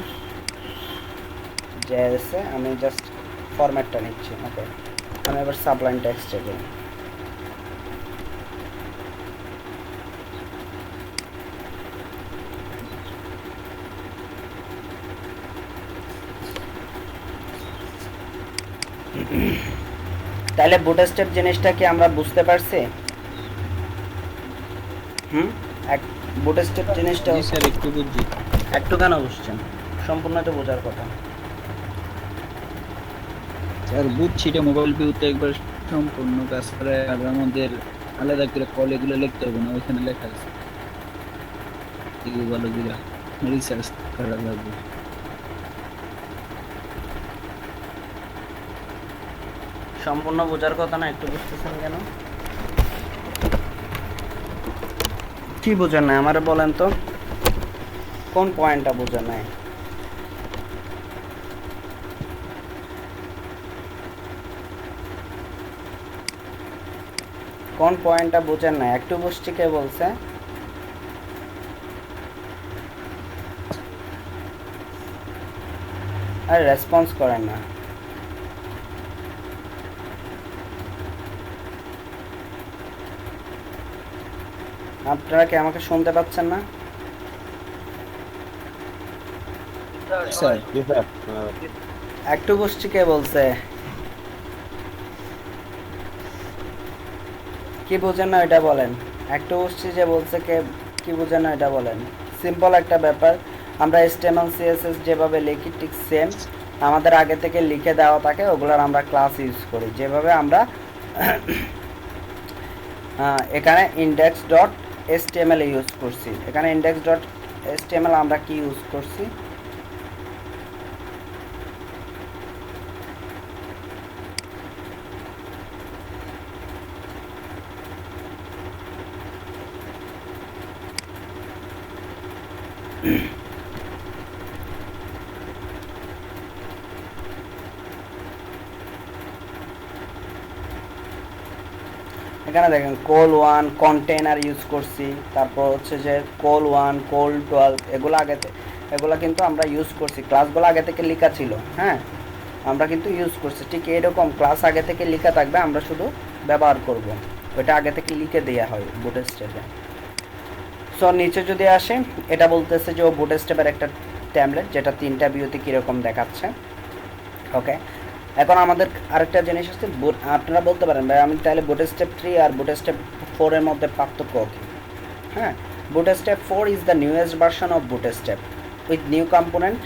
S1: জেএসে আমি জাস্ট ফরম্যাটটা নিচ্ছি, ওকে। আমি এবার সাবলাইম টেক্সটে যাই। তাহলে বুটস্ট্র্যাপ জিনিসটা কি আমরা বুঝতে পারছি? বুটস্ট্র্যাপ জিনিসটা
S2: স্যার একটু বুঝছি।
S1: একটু কেন বুঝছেন, সম্পূর্ণ তো বোঝার কথা।
S2: স্যার বুঝছি, এটা মোবাইল ভিউতে একবার সম্পূর্ণ কাজ করে, আর আমাদের আলাদা করে কল এগুলো লিখতে হবে না, ওইখানে লেখা আছে এগুলো দিলা রিসার্চ করা লাগবে।
S1: সম্পূর্ণ বোঝার কথা না, একটু বুঝতেছেন কেন? কি বোঝেন না আমারে বলেন তো, কোন পয়েন্টটা বোঝেন নাই? কোন পয়েন্টটা বোঝেন না? একটু বুঝছি কে বলছে? আর রেসপন্স করেন না। আপনারা কি আমাকে শুনতে পাচ্ছেন না?
S2: স্যার
S3: জি স্যার,
S1: একটু বুঝছি কে বলছে? কি বুঝেন না এটা বলেন। একটু বুঝছি যে বলছে কে, কি বুঝেন না এটা বলেন। সিম্পল একটা ব্যাপার, আমরা HTML CSS যেভাবে লিখি ঠিক সেম আমাদের আগে থেকে লিখে দেওয়া থাকে, ওগুলোর আমরা ক্লাস ইউজ করি। যেভাবে আমরা এখানে ইন্ডেক্স ডট HTML ইউজ করছি, এখানে ইন্ডেক্স ডট HTML আমরা কি ইউজ করছি, এখানে দেখেন কোল 1 কন্টেইনার ইউজ করছি, তারপর হচ্ছে যে কোল 1 কোল 12 এগুলা কিন্তু আমরা ইউজ করছি, ক্লাসগুলো আগে থেকে লেখা ছিল। হ্যাঁ, আমরা কিন্তু ইউজ করছি। ঠিক এরকম ক্লাস আগে থেকে লেখা থাকবে, আমরা শুধু ব্যবহার করব, ওইটা আগে থেকে লিখে দেওয়া হয় বুটস্ট্র্যাপে। সো নিচে যদি আসে, এটা বলতেছে যে ও বুটস্ট্র্যাপের একটা ট্যাবলেট, যেটা 3টা ভিউতে কীরকম দেখাচ্ছে। ওকে, এখন আমাদের আরেকটা জিনিস আছে, আপনারা বলতে পারেন ভাই আমি তাহলে বুটস্ট্র্যাপ 3 আর বুটস্ট্র্যাপ 4 এর মধ্যে পার্থক্য কী? হ্যাঁ, Bootstrap 4 is the newest version of Bootstrap with new component,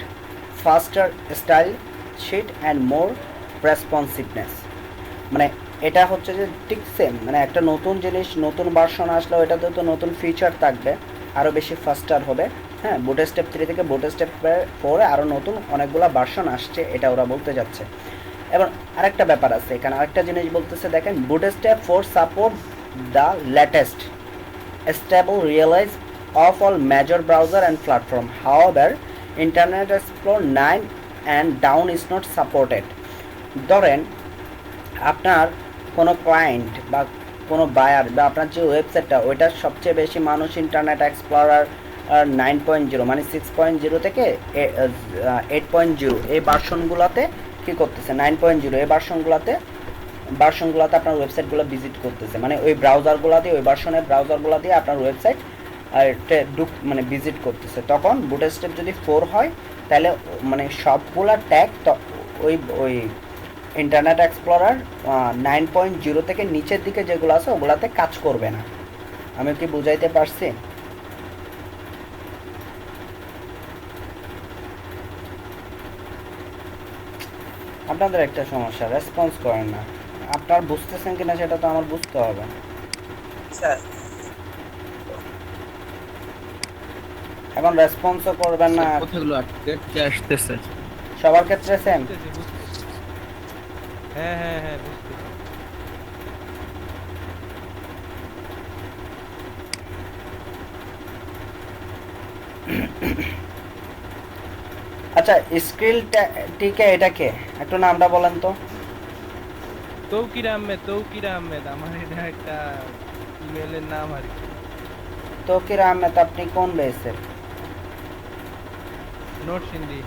S1: faster style sheet and more responsiveness. মানে এটা হচ্ছে যে ঠিক সেম, মানে একটা নতুন জিনিস, নতুন ভার্সন আসলেও এটাতে তো নতুন ফিচার থাকবে, আরও বেশি ফাস্টার হবে। হ্যাঁ, বুটস্ট্র্যাপ 3 থেকে বুটস্ট্র্যাপ 4 আরও নতুন অনেকগুলো ভার্সন আসছে, এটা ওরা বলতে যাচ্ছে। এবার আরেকটা ব্যাপার আছে এখানে, আরেকটা জিনিস বলতেছে দেখেন, bootstrap 4 support the latest stable release of all major browser and platform. However, Internet Explorer 9 and down is not supported. ধরেন আপনার কোনো ক্লায়েন্ট বা কোনো বায়ার বা আপনার যে ওয়েবসাইটটা, ওইটার সবচেয়ে বেশি মানুষ ইন্টারনেট এক্সপ্লোরার 9.0 মানে 6.0 থেকে 8.0 এই ভার্সনগুলোতে কী করতেছে, 9.0 এই ভার্সনগুলোতে আপনার ওয়েবসাইটগুলো ভিজিট করতেছে, মানে ওই ব্রাউজারগুলো দিয়ে, ওই ভার্সনের ব্রাউজারগুলো দিয়ে আপনার ওয়েবসাইট মানে ভিজিট করতেছে। তখন বুটস্ট্র্যাপ যদি 4 হয়, তাহলে মানে সবগুলা ট্যাগ ওই ইন্টারনেট এক্সপ্লোরার 9.0 থেকে নিচের দিকে যেগুলো আছে ওগুলাতে কাজ করবে না। আমি কি বুঝাইতে পারছি? আপনাদের একটা সমস্যা, রেসপন্স করেন না। আপনার বুঝতেছেন কিনা সেটা তো আমার বুঝতে হবে।
S4: স্যার
S1: এখন রেসপন্সও করবেন না,
S2: কথাগুলো আটকে আসতেছে।
S1: সবার ক্ষেত্রে সেম।
S5: হ্যাঁ হ্যাঁ হ্যাঁ বুঝতে
S1: আচ্ছা, স্ক্রিল টিকে এটা কে, একটু নামটা বলেন তো।
S5: তৌকির আহমেদ আমার এটা একটা ইমেলের নাম আর কি।
S1: তৌকির আহমেদ, আপনি কোন বেসের?
S5: নোট সিন্ধি।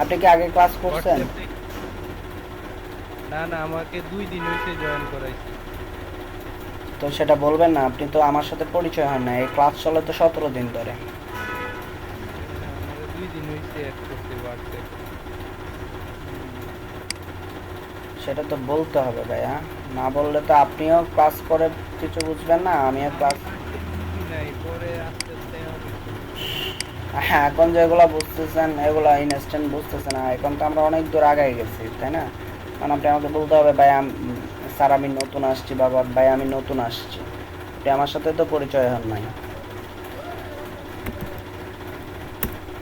S1: আপনি কি আগে ক্লাস করছেন?
S5: WhatsApp থেকে- না না, আমাকে 2 দিন হইছে জয়েন করাইছি।
S1: তো সেটা বলবেন না, আপনি তো আমার সাথে পরিচয় হন না, এই ক্লাস চলে তো 17 দিন ধরে।
S5: আমাকে 2 দিন হইছে অ্যাড করতে WhatsApp।
S1: সেটা তো বলতে হবে ভাইয়া, না বললে তো আপনিও ক্লাস করে কিছু বুঝবেন না, আমিও ক্লাস।
S5: নাই পরে আস্তে আস্তে হবে।
S1: হ্যাঁ, এখন যেগুলো বুঝতেছেন এগুলো ইনস্ট্যান্ট বুঝতেছেন না, এখন তো আমরা অনেক দূর আগায় গেছি, তাই না? কারণ আপনি আমাকে বলতে হবে ভাই স্যার আমি নতুন আসছি, বাবা ভাই আমি নতুন আসছি, আপনি আমার সাথে তো পরিচয় হন নাই।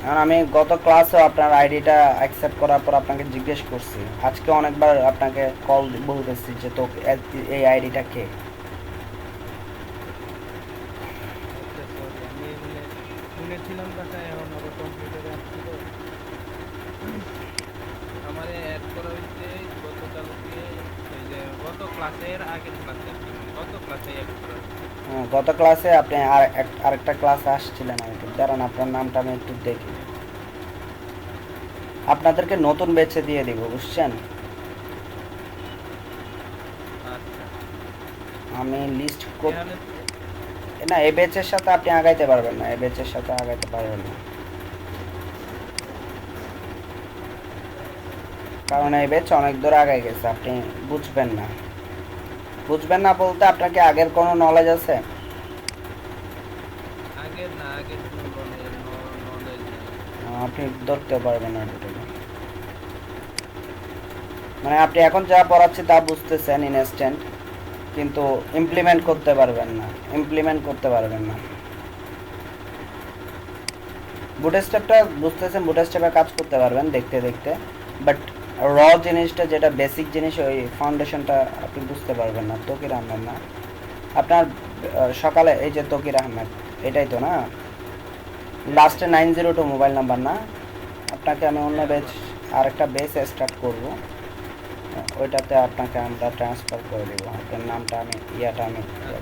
S1: কারণ আমি গত ক্লাসে আপনার আইডিটা অ্যাকসেপ্ট করার পর আপনাকে জিজ্ঞেস করছি, আজকে অনেকবার আপনাকে কল বলতেছি যে তো এই আইডিটা কে।
S5: আচ্ছা সরি, আমি শুনেছিলাম কথা, এখন আমার কম্পিউটারে আসছিল। আমারে অ্যাড করা হইছে গতকালকে, এই যে গত ক্লাসের আগের ক্লাসে আর কি, গত ক্লাসে অ্যাড করা হইছে।
S1: গত ক্লাসে আপনি আরেকটা ক্লাসে আসছিলেন, আমি একটু দাঁড়ান, আপনার নামটা আমি একটু দেখি। আপনাদেরকে নতুন বেছে দিয়ে দিব, বুঝছেন?
S5: আচ্ছা
S1: আমি লিস্ট
S5: এখানে
S1: না, এই বেচের সাথে আপনি আগাইতে পারবেন না, এই বেচের সাথে আগাইতে পারবেন না, কারণ এই বেচ অনেক দূর আগাই গেছে, আপনি বুঝবেন না। বুঝবেন না বলতে আপনার কি আগের কোনো নলেজ আছে?
S5: আগের না, আগের কোনো নলেজ নাই।
S1: আপনি ধরতে পারবেন না এটুকু। মানে আপনি এখন যা পড়াচ্ছি তা বুঝতেছেন ইনস্ট্যান্ট, কিন্তু ইমপ্লিমেন্ট করতে পারবেন না, বুটস্ট্র্যাপটা বুঝতেছেন, বুটস্ট্র্যাপে কাজ করতে পারবেন দেখতে দেখতে, বাট র জিনিসটা, যেটা বেসিক জিনিস, ওই ফাউন্ডেশনটা আপনি বুঝতে পারবেন না। তকির আহমেদ না আপনার? সকালে এই যে তকির আহমেদ, এটাই তো না? লাস্টে 902 মোবাইল নাম্বার না? আপনাকে আমি অন্য বেচ, আরেকটা বেচ স্টার্ট করব, ওইটাতে আপনাকে আমরা ট্রান্সফার করে দেবো। আপনার নামটা আমি আমি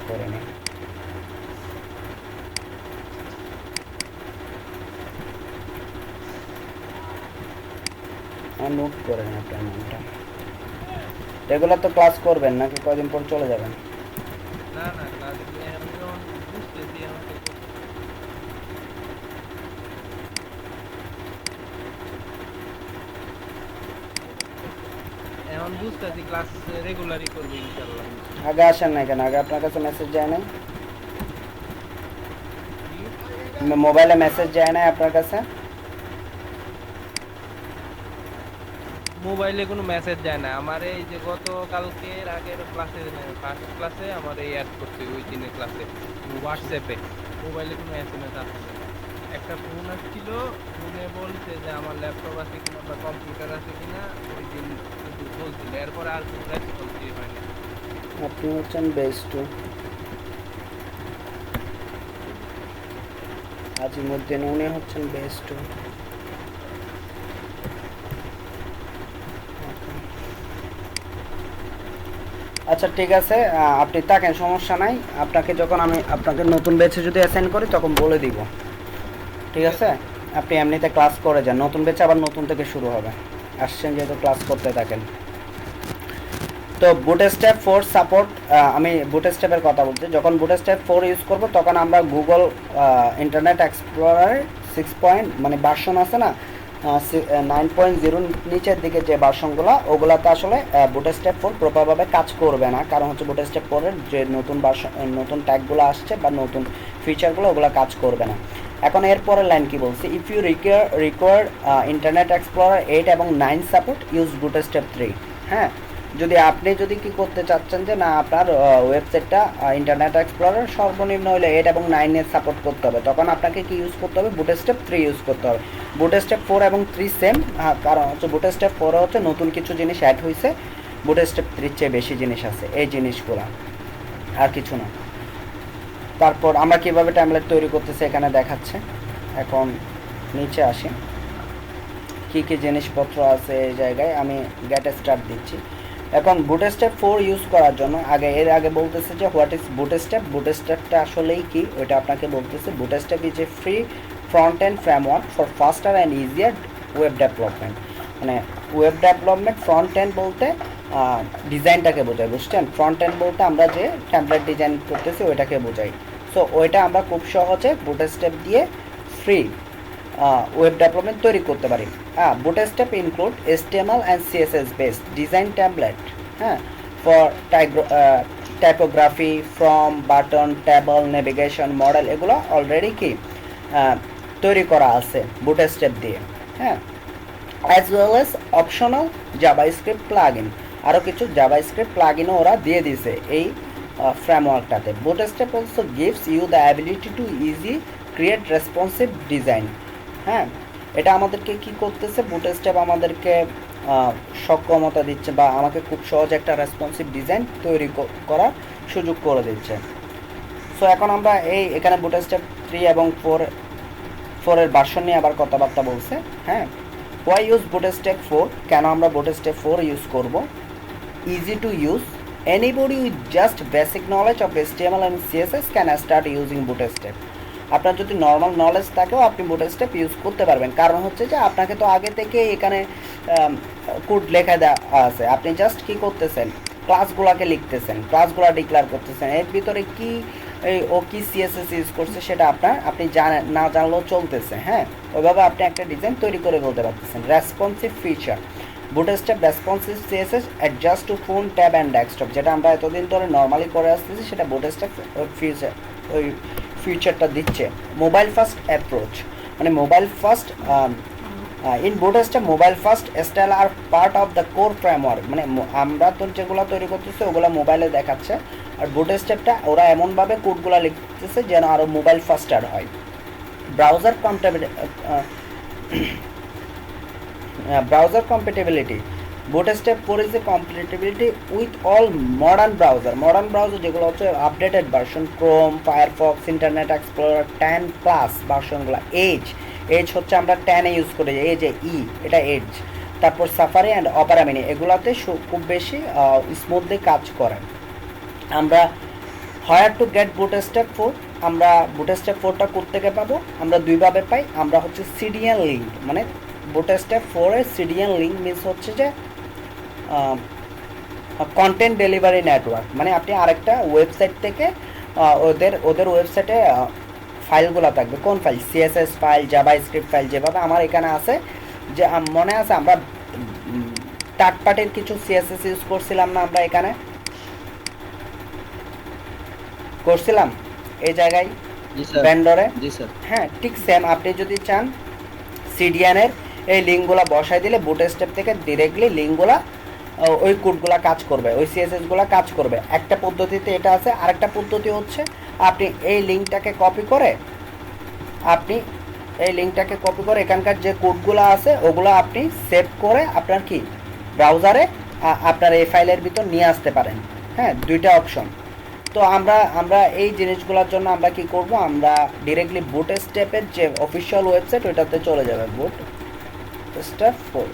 S1: করে নিই। নোট করে নিন আপনার নামটা। রেগুলার তো ক্লাস করবেন নাকি কদিন পর চলে যাবেন?
S5: না না ক্লাস আমি যখন বুঝতেছি আমাকে এখন বুঝতেছি ক্লাস রেগুলারই করবো ইনশাল্লাহ।
S1: আগে আসেন না কেন? আগে আপনার কাছে মেসেজ যায় নাই? মোবাইলে মেসেজ যায় নাই আপনার কাছে?
S5: মোবাইলে কোনো মেসেজ যায় না আমার। এই যে গতকালকের আগের ক্লাসে ফার্স্ট ক্লাসে আমার এই অ্যাড করছে ওই দিনের ক্লাসে হোয়াটসঅ্যাপে। মোবাইলে কোনো এসএমএস আসছে না। একটা ফোন আসছিল, ফোনে বলছে যে আমার ল্যাপটপ আছে কিনা বা কম্পিউটার আছে কিনা, ওই দিন শুধু বলছিল, এরপরে আর কোনো রেসপন্স দিয়ে হয় না।
S1: আপনি হচ্ছেন বেস্ট আজিমুদ্দিন, উনি হচ্ছেন বেস্ট। আচ্ছা ঠিক আছে, আপনি থাকেন, সমস্যা নাই। আপনাকে যখন আমি আপনাকে নতুন ব্যাচে যদি অ্যাসাইন করি তখন বলে দিব, ঠিক আছে? আপনি এমনিতে ক্লাস করে যান, নতুন ব্যাচে আবার নতুন থেকে শুরু হবে। আসছেন যেহেতু ক্লাস করতে থাকেন। তো বুটস্ট্র্যাপ 4 সাপোর্ট, আমি বুটস্ট্র্যাপের কথা বলছি। যখন বুটস্ট্র্যাপ 4 ইউজ করব তখন আমরা গুগল ইন্টারনেট এক্সপ্লোরার 6 মানে ভার্সন আছে না, 9.0 নিচের দিকে যে ভার্সনগুলো, ওগুলাতে আসলে বুটস্ট্র্যাপ 4 প্রপারভাবে কাজ করবে না। কারণ হচ্ছে বুটস্ট্র্যাপ 4 এর যে নতুন ভার্সন, নতুন ট্যাগগুলো আসছে বা নতুন ফিচারগুলো, ওগুলো কাজ করবে না। এখন এরপরের লাইন কি বলছি, if you require internet explorer 8 এবং 9 সাপোর্ট, ইউজ বুটস্ট্র্যাপ 3। হ্যাঁ, যদি আপনি যদি কি করতে চাচ্ছেন যে না আপনার ওয়েবসাইটটা ইন্টারনেট এক্সপ্লোরার সর্বনিম্ন হলে 8 এবং 9 এর সাপোর্ট করতে হবে, তখন আপনাকে কি ইউজ করতে হবে? বুটস্ট্র্যাপ 3 ইউজ করতে হবে। বুটস্ট্র্যাপ 4 এবং 3 সেম, কারণ হচ্ছে বুটস্ট্র্যাপ 4 হচ্ছে নতুন কিছু জিনিস অ্যাড হয়েছে, বুটস্ট্র্যাপ 3 চেয়ে বেশি জিনিস আছে, এই জিনিসগুলো আর কিছু না। তারপর আমরা কিভাবে ট্যাবলেট তৈরি করতেছি এখানে দেখাচ্ছে। এখন নিচে আসি, কী কী জিনিসপত্র আছে এই জায়গায় আমি গেট স্টার্ট দিচ্ছি। এখন বুটস্ট্র্যাপ 4 ইউজ করার জন্য এর আগে বলতেছে যে হোয়াট ইজ বুটস্ট্র্যাপ। বুটস্ট্র্যাপটা আসলেই কি ওইটা আপনাকে বলতেছে। Bootstrap is a free front end framework for ফাস্টার and easier web development. মানে ওয়েব ডেভেলপমেন্ট, ফ্রন্ট এন্ড বলতে ডিজাইনটাকে বোঝায়, বুঝছেন? ফ্রন্ট এন্ড বলতে আমরা যে টেমপ্লেট ডিজাইন করতেছি ওইটাকে বোঝাই। সো ওইটা আমরা খুব সহজে বুটস্ট্র্যাপ দিয়ে ফ্রি ওয়েব ডেভেলপমেন্ট তৈরি করতে পারি। Bootstrap include HTML and CSS based design template, হ্যাঁ, for typography, form, button, table, navigation, modal, এগুলো অলরেডি কি তৈরি করা আছে বুটস্ট্র্যাপ দিয়ে। হ্যাঁ, as well as optional JavaScript plugin, আরও কিছু জাভাস্ক্রিপ্ট প্লাগইনও ওরা দিয়ে দিয়েছে এই ফ্রেমওয়ার্কটাতে। Bootstrap also gives you the ability to easy create responsive design. হ্যাঁ, এটা আমাদেরকে কি করতেছে, বুটস্ট্র্যাপ আমাদেরকে সক্ষমতা দিচ্ছে বা আমাকে খুব সহজ একটা রেসপন্সিভ ডিজাইন তৈরি করার সুযোগ করে দিচ্ছে। সো এখন আমরা এখানে বুটস্ট্র্যাপ 3 এবং 4 এর ভার্সন নিয়ে আবার কথাবার্তা বলছে। হ্যাঁ, ওয়াই ইউজ বুটস্ট্র্যাপ 4, কেন আমরা বুটস্ট্র্যাপ 4 ইউজ করব? Easy to use, anybody with just basic knowledge of HTML and CSS can start using bootstrap. আপনার যদি নর্মাল নলেজ থাকেও আপনি বুটস্ট্র্যাপ ইউজ করতে পারবেন। কারণ হচ্ছে যে আপনাকে তো আগে থেকে এখানে কোড লেখা দেওয়া আছে, আপনি জাস্ট কি করতেছেন, ক্লাসগুলোকে লিখতেছেন, ক্লাসগুলো ডিক্লেয়ার করতেছেন, এর ভিতরে কি ও কি CSS ইউজ করছে সেটা আপনি না জানলেও চলতেছে। হ্যাঁ, ওইভাবে আপনি একটা ডিজাইন তৈরি করে বলতে পারতেছেন। Responsive feature, bootstrap responsive CSS adjust to phone, tab and desktop, যেটা আমরা এতদিন ধরে নর্মালি করে আসতেছি সেটা বুটস্ট্র্যাপ ওই ফিচারটা দিচ্ছে। মোবাইল ফার্স্ট অ্যাপ্রোচ, মানে mobile first in bootstrap mobile first style আর part of the core framework, মানে আমরা তো যেগুলো তৈরি করতেছি ওগুলো মোবাইলে দেখাচ্ছে, আর বুটস্ট্র্যাপটা ওরা এমনভাবে কোডগুলো লিখতেছে যেন আরও মোবাইল ফার্স্টার হয়। Browser compatibility, bootstrap 4 is a compatibility with all modern browser যেগুলো হচ্ছে updated version, Chrome, Firefox, Internet Explorer 10 plus ভার্সনগুলো। এজ হচ্ছে আমরা 10 এ ইউজ করি, এটা এজ।
S6: তারপর সাফারি অ্যান্ড অপেরা মিনি, এগুলাতে খুব বেশি স্মুথলি কাজ করে। আমরা হায়ার টু গেট বুটস্ট্র্যাপ 4, আমরা বুটস্ট্র্যাপ 4টা কোত্থেকে পাবো? আমরা দুইভাবে পাই। আমরা হচ্ছে সিডিএন লিঙ্ক, মানে বুটস্ট্র্যাপ 4 এর সিডিএন লিঙ্ক মিনস হচ্ছে যে কন্টেন্ট ডেলিভারি নেটওয়ার্ক, মানে আপনি আরেকটা ওয়েবসাইট থেকে ওদের ওয়েবসাইটে ফাইলগুলো থাকবে। কোন file? CSS file, JavaScript file, যেভাবে আমার এখানে আছে। যে মনে আছে আমরা থার্ড পার্টির কিছু সিএসএস ইউজ করছিলাম না আমরা এখানে? করছিলাম এই জায়গায়
S2: জি স্যার,
S6: ভেন্ডরে।
S2: জি স্যার।
S6: হ্যাঁ, ঠিক সেম আপনি যদি চান সিডিএনের এই লিঙ্কগুলো বসাই দিলে বুটস্ট্র্যাপ থেকে ডিরেক্টলি লিঙ্কগুলো ওই কোডগুলো কাজ করবে, ওই সিএসএসগুলো কাজ করবে। একটা পদ্ধতিতে এটা আছে। আরেকটা পদ্ধতি হচ্ছে আপনি এই লিঙ্কটাকে কপি করে এখানকার যে কোডগুলো আছে ওগুলো আপনি সেভ করে আপনার কি ব্রাউজারে আপনার এই ফাইলের ভিতর নিয়ে আসতে পারেন। হ্যাঁ, দুইটা অপশন। তো আমরা এই জিনিসগুলোর জন্য আমরা কি করব? আমরা ডিরেক্টলি বুটস্ট্র্যাপের যে অফিসিয়াল ওয়েবসাইট ওইটাতে চলে যাবে, বুটস্ট্র্যাপ 4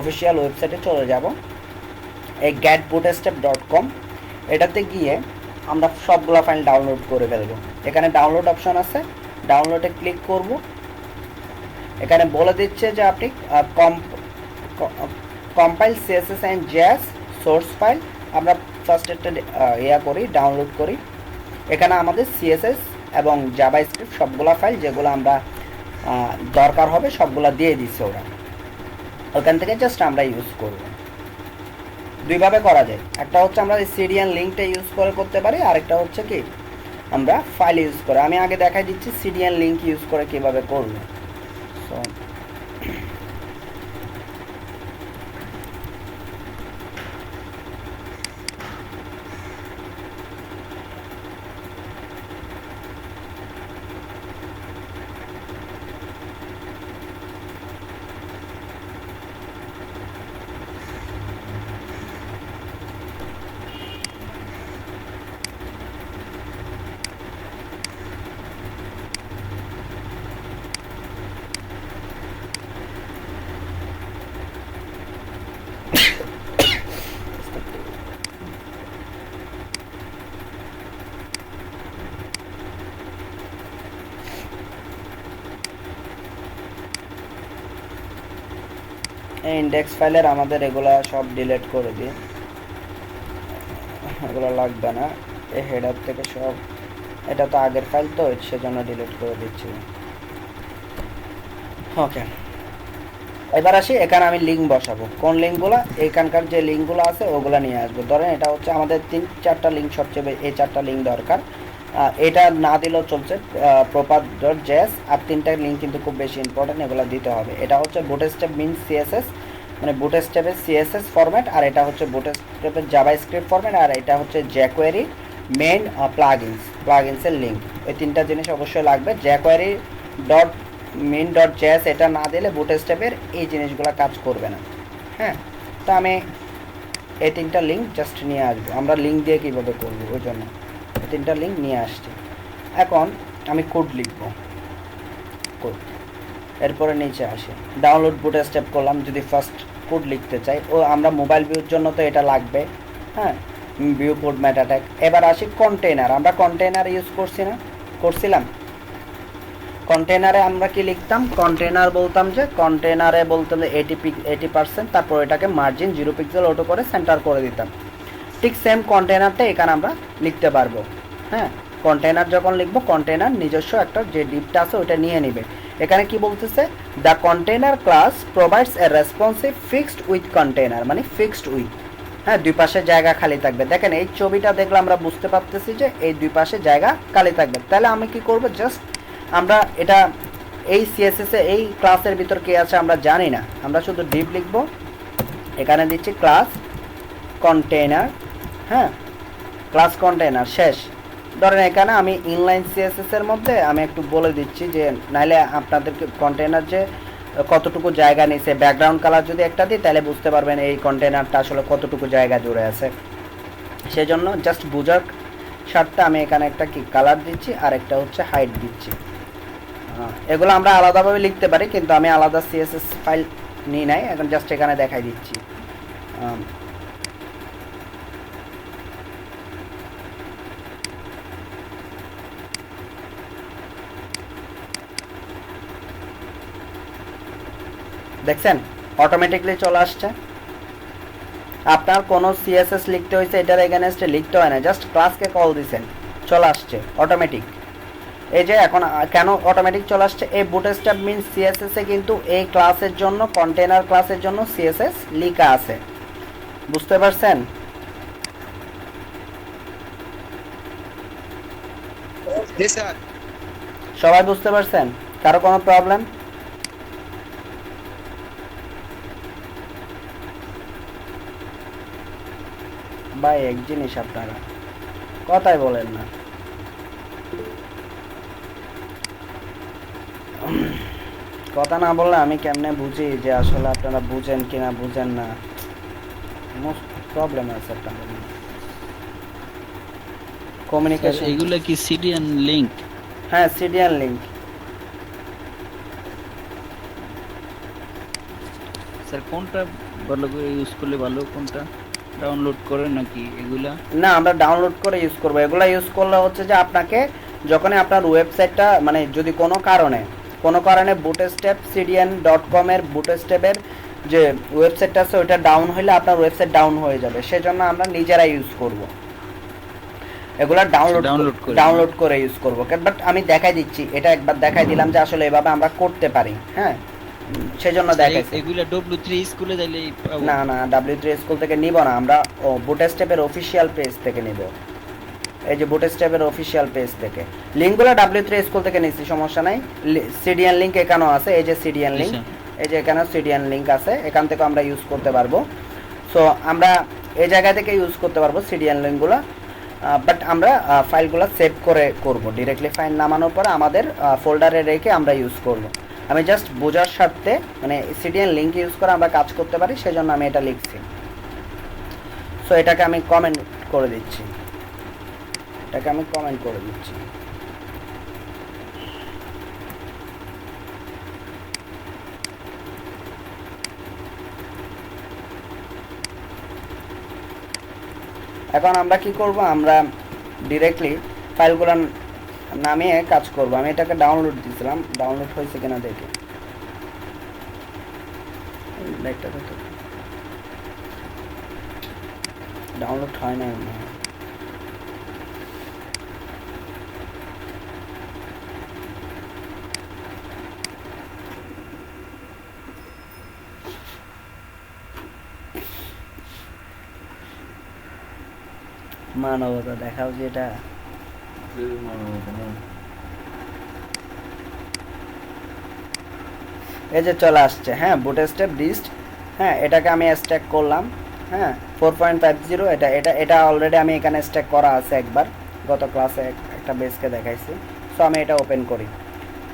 S6: অফিসিয়াল ওয়েবসাইটে চলে যাব। এই getbootstrap.com এটাতে গিয়ে আমরা সবগুলো ফাইল ডাউনলোড করে ফেলবো। এখানে ডাউনলোড অপশন আছে, ডাউনলোডে ক্লিক করব। এখানে বলে দিচ্ছে যে আপনি compile CSS and JS source file. আমরা ফার্স্ট একটা করি, ডাউনলোড করি। এখানে আমাদের সিএসএস এবং জাভাস্ক্রিপ্ট সবগুলা ফাইল যেগুলো আমরা দরকার হবে সবগুলা দিয়ে দিচ্ছে ওরা। ওখান থেকে জাস্ট আমরা ইউজ করব। দুইভাবে করা যায়, একটা হচ্ছে আমরা সিডিএন লিঙ্কটা ইউজ করে করতে পারি, আরেকটা হচ্ছে কি আমরা ফাইল ইউজ করে। আমি আগে দেখাই দিচ্ছি সিডিএন লিঙ্ক ইউজ করে কিভাবে করব। সো এই ইন্ডেক্স ফাইলের আমাদের এগুলা সব ডিলিট করে দিই, এগুলো লাগবে না। এই হেডার থেকে সব, এটা তো আগের ফাইল তো সেজন্য ডিলিট করে দিচ্ছি। ওকে, এবার আসি এখানে আমি লিঙ্ক বসাবো। কোন লিঙ্কগুলো? এখানকার যে লিঙ্কগুলো আছে ওগুলো নিয়ে আসবো। ধরেন এটা হচ্ছে আমাদের 3-4টা লিঙ্ক, সবচেয়ে এই 4টা লিঙ্ক দরকার। এটা না দিলেও চলছে, proper.js। আর 3টা লিঙ্ক কিন্তু খুব বেশি ইম্পর্টেন্ট, এগুলো দিতে হবে। এটা হচ্ছে বুটস্ট্র্যাপ মিন সিএসএস, মানে বুটস্ট্র্যাপের সিএসএস ফরম্যাট, আর এটা হচ্ছে বুটস্ট্র্যাপের জাভাস্ক্রিপ্ট ফরম্যাট, আর এটা হচ্ছে jQuery মেইন প্লাগইনসের লিঙ্ক। এই 3টা জিনিস অবশ্যই লাগবে। jQuery dot main dot JS এটা না দিলে বুটস্ট্র্যাপের এই জিনিসগুলো কাজ করবে না। হ্যাঁ, তো আমি এই 3টা লিঙ্ক জাস্ট নিয়ে আসবো। আমরা লিঙ্ক দিয়ে কীভাবে করবো, ওই জন্য 3টা লিঙ্ক নিয়ে আসছি। এখন আমি কোড লিখব, কোড। এরপরে নিচে আসে ডাউনলোড বুটস্ট্র্যাপ করলাম। যদি ফার্স্ট কোড লিখতে চাই, আমরা মোবাইল ভিউর জন্য তো এটা লাগবে। হ্যাঁ, ভিউ কোড মেটা ট্যাগ। এবার আসি কন্টেইনার। আমরা কন্টেইনার ইউজ করছিলাম। কন্টেইনারে আমরা কি লিখতাম? কন্টেইনার বলতাম যে 80%, তারপর এটাকে মার্জিন 0 পিক্সেল অটো করে সেন্টার করে দিতাম। ঠিক সেম কন্টেইনারটা এখানে আমরা লিখতে পারবো। হ্যাঁ, কন্টেইনার যখন লিখবো, কন্টেইনার নিজস্ব একটা যে ডিপটা আছে ওটা নিয়ে নেবে। এখানে কি বলতেছে? The container class provides a responsive fixed with container, মানে ফিক্সড উইথ। হ্যাঁ, দুই পাশে জায়গা খালি থাকবে। দেখেন এই ছবিটা দেখলে আমরা বুঝতে পারতেছি যে এই দুই পাশে জায়গা খালি থাকবে। তাহলে আমি কি করব? জাস্ট আমরা এটা এই সিএসএস এ এই ক্লাসের ভিতর কি আছে আমরা জানি না, আমরা শুধু ডিপ লিখব। এখানে দিচ্ছি ক্লাস কন্টেইনার। হ্যাঁ, ক্লাস কন্টেইনার শেষ। ধরেন এখানে আমি ইনলাইন সিএসএস এর মধ্যে আমি একটু বলে দিচ্ছি যে নাইলে আপনাদেরকে কন্টেইনার যে কতটুকু জায়গা নিছে, ব্যাকগ্রাউন্ড কালার যদি একটা দিই তাহলে বুঝতে পারবেন এই কন্টেইনারটা আসলে কতটুকু জায়গা জুড়ে আছে। সেজন্য জাস্ট বোঝার স্বার্থে আমি এখানে একটা কি কালার দিচ্ছি আর একটা হচ্ছে হাইট দিচ্ছি। এগুলো আমরা আলাদাভাবে লিখতে পারি, কিন্তু আমি আলাদা সিএসএস ফাইল নিই নাই, এখন জাস্ট এখানে দেখাই দিচ্ছি। আম, দেখছেন অটোমেটিকলি চলে আসছে। আপনার কোনো সিএসএস লিখতে হয়েছে এটার এগেনস্টে লিখতে হয় না, জাস্ট ক্লাসকে কল দিছেন চলে আসছে অটোমেটিক। এই যে এখন কেন অটোমেটিক চলে আসছে, এই বুটস্ট্র্যাপ মিন্স সিএসএস এ কিন্তু এই ক্লাসের জন্য, কন্টেনার ক্লাসের জন্য সিএসএস লেখা আছে, বুঝতে পারছেন?
S4: জি স্যার।
S6: সবাই বুঝতে পারছেন? কারো কোনো প্রবলেম? ভাই এক জিনিস, আপনারা কথাই বলেন না। কথা না বললে আমি কেমনে বুঝি যে আসলে আপনারা বুঝেন কিনা বুঝেন না, মোস্ট প্রবলেম আছে আপনাদের কমিউনিকেশন।
S2: এগুলা কি সিডিএন লিংক?
S6: হ্যাঁ সিডিএন লিংক।
S2: স্যার কোনটা ভালো করে ইউজ করলে ভালো, কোনটা ডাউনলোড করে নাকি এগুলা?
S6: না আমরা ডাউনলোড করে ইউজ করব। এগুলা ইউজ করলে হচ্ছে যে আপনাকে যখনই আপনার ওয়েবসাইটটা মানে যদি কোনো কারণে bootstrap.cdn.com এর বুটস্ট্র্যাপের যে ওয়েবসাইটটা আছে ওইটা ডাউন হলে আপনার ওয়েবসাইট ডাউন হয়ে যাবে, সেজন্য আমরা নিজেরা ইউজ করব এগুলা, ডাউনলোড করে ইউজ করব। বাট আমি দেখাই দিচ্ছি, এটা একবার দেখাই দিলাম যে আসলে এভাবে আমরা করতে পারি। হ্যাঁ সেজন্য দেখাইছি।
S2: এগুলা W3 স্কুলে যাইলে
S6: না না W3 স্কুল থেকে নিব না, আমরা বুটস্ট্র্যাপের অফিশিয়াল পেজ থেকে নিব। এই যে বুটস্ট্র্যাপের অফিশিয়াল পেজ থেকে লিংকগুলো W3 স্কুল থেকে নিচ্ছি, সমস্যা নাই। সিডিএন লিংক এখানেও আছে, এই যে সিডিএন লিংক, এই যে এখানে সিডিএন লিংক আছে, এখান থেকে আমরা ইউজ করতে পারবো। সো আমরা এই জায়গা থেকে ইউজ করতে পারবো সিডিএন লিংকগুলো। বাট আমরা ফাইলগুলো সেভ করে করব, ডিরেক্টলি ফাইল নামানোর পরে আমাদের ফোল্ডারে রেখে আমরা ইউজ করব। আমি জাস্ট বোঝার স্বার্থে মানে সিডিএন লিংক ইউজ করে আমরা কাজ করতে পারি, সেজন্য আমি এটা লিখছি। সো এটাকে আমি কমেন্ট করে দিচ্ছি, এখন আমরা কি করব, আমরা ডিরেক্টলি ফাইলগুলো নামিয়ে কাজ করব। আমি এটাকে ডাউনলোড দিয়েছিলাম, ডাউনলোড হয়েছে কিনা দেখে। ডাউনলোড হয় না, মানবতা দেখাও যেটা। এই যে চলে আসছে, হ্যাঁ বুটস্ট্র্যাপ ডিস্ট। হ্যাঁ এটাকে আমি স্ট্যাক করলাম, হ্যাঁ 4.50। এটা অলরেডি আমি এখানে স্ট্যাক করা আছে একবার, গত ক্লাসে একটা বেসকে দেখাইছি। সো আমি এটা ওপেন করি।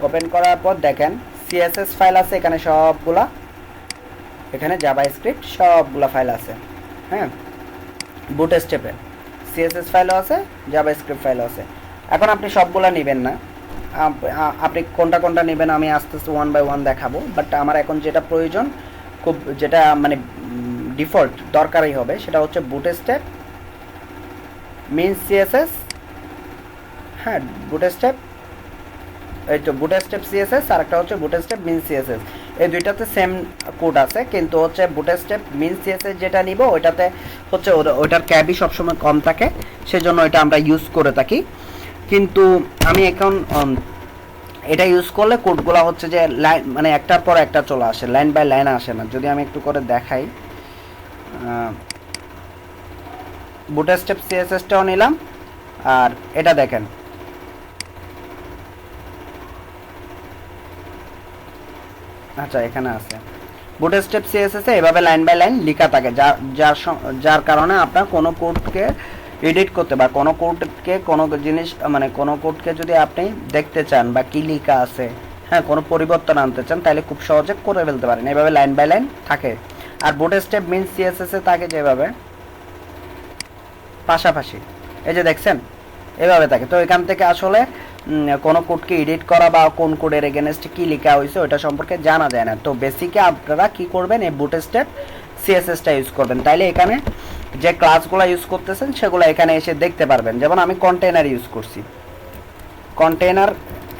S6: ওপেন করার পর দেখেন সিএসএস ফাইল আছে এখানে সবগুলা, এখানে জাভাস্ক্রিপ্ট সবগুলা ফাইল আছে। হ্যাঁ বুটস্ট্র্যাপে সিএসএস ফাইলও আছে, জাভাস্ক্রিপ্ট ফাইলও আছে। এখন আপনি সবগুলা নেবেন না, আপনি কোনটা নেবেন আমি আস্তে আস্তে 1 বাই 1 দেখাবো। বাট আমার এখন যেটা প্রয়োজন, খুব যেটা মানে ডিফল্ট দরকারই হবে, সেটা হচ্ছে বুটস্ট্র্যাপ মিন্স সিএসএস। হ্যাঁ বুটস্ট্র্যাপ, এই তো বুটস্ট্র্যাপ সিএসএস, আর একটা হচ্ছে বুটস্ট্র্যাপ মিন্স সিএসএস। এই দুইটাতে সেম কোড আছে, কিন্তু হচ্ছে বুটস্ট্র্যাপ মিন্স সিএসএস যেটা নিব ওইটাতে হচ্ছে ওইটার ক্যাবই সবসময় কম থাকে, সেজন্য এটা আমরা ইউজ করে থাকি। কিন্তু আমি এখন এটা ইউজ করলে কোডগুলো হচ্ছে যে লাইন মানে একটার পর একটা চলে আসে, লাইন বাই লাইন আসে না। যদি আমি একটু করে দেখাই, বুটস্ট্র্যাপ সিএসএসটাও নিলাম, আর এটা দেখেন আচ্ছা এখানে আছে বুটস্ট্র্যাপ সিএসএস এ এভাবে লাইন বাই লাইন লেখা থাকে, যার কারণে আপনার কোনো কোডকে এডিট করতে বা কোনো কোডকে কোনো জিনিস মানে কোনো কোডকে যদি আপনি দেখতে চান বা কি লেখা আছে, হ্যাঁ কোনো পরিবর্তন আনতে চান, তাহলে খুব সহজে করে ফেলতে পারেন। এভাবে লাইন বাই লাইন থাকে। আর বুটস্ট্র্যাপ মিন্স সিএসএস এ থাকে যেভাবে পাশাপাশি, এই যে দেখছেন এভাবে থাকে। তো এখান থেকে আসলে কোনো কোডকে এডিট করা বা কোন কোডের এগেনস্টে কী লেখা হয়েছে ওটা সম্পর্কে জানা যায় না। তো বেসিকে আপনারা কী করবেন, এই বুটস্ট্র্যাপ সিএসএসটা ইউজ করবেন, তাইলে এখানে যে ক্লাসগুলো ইউজ করতেছেন সেগুলো এখানে এসে দেখতে পারবেন। যেমন আমি কন্টেনার ইউজ করছি, কন্টেনার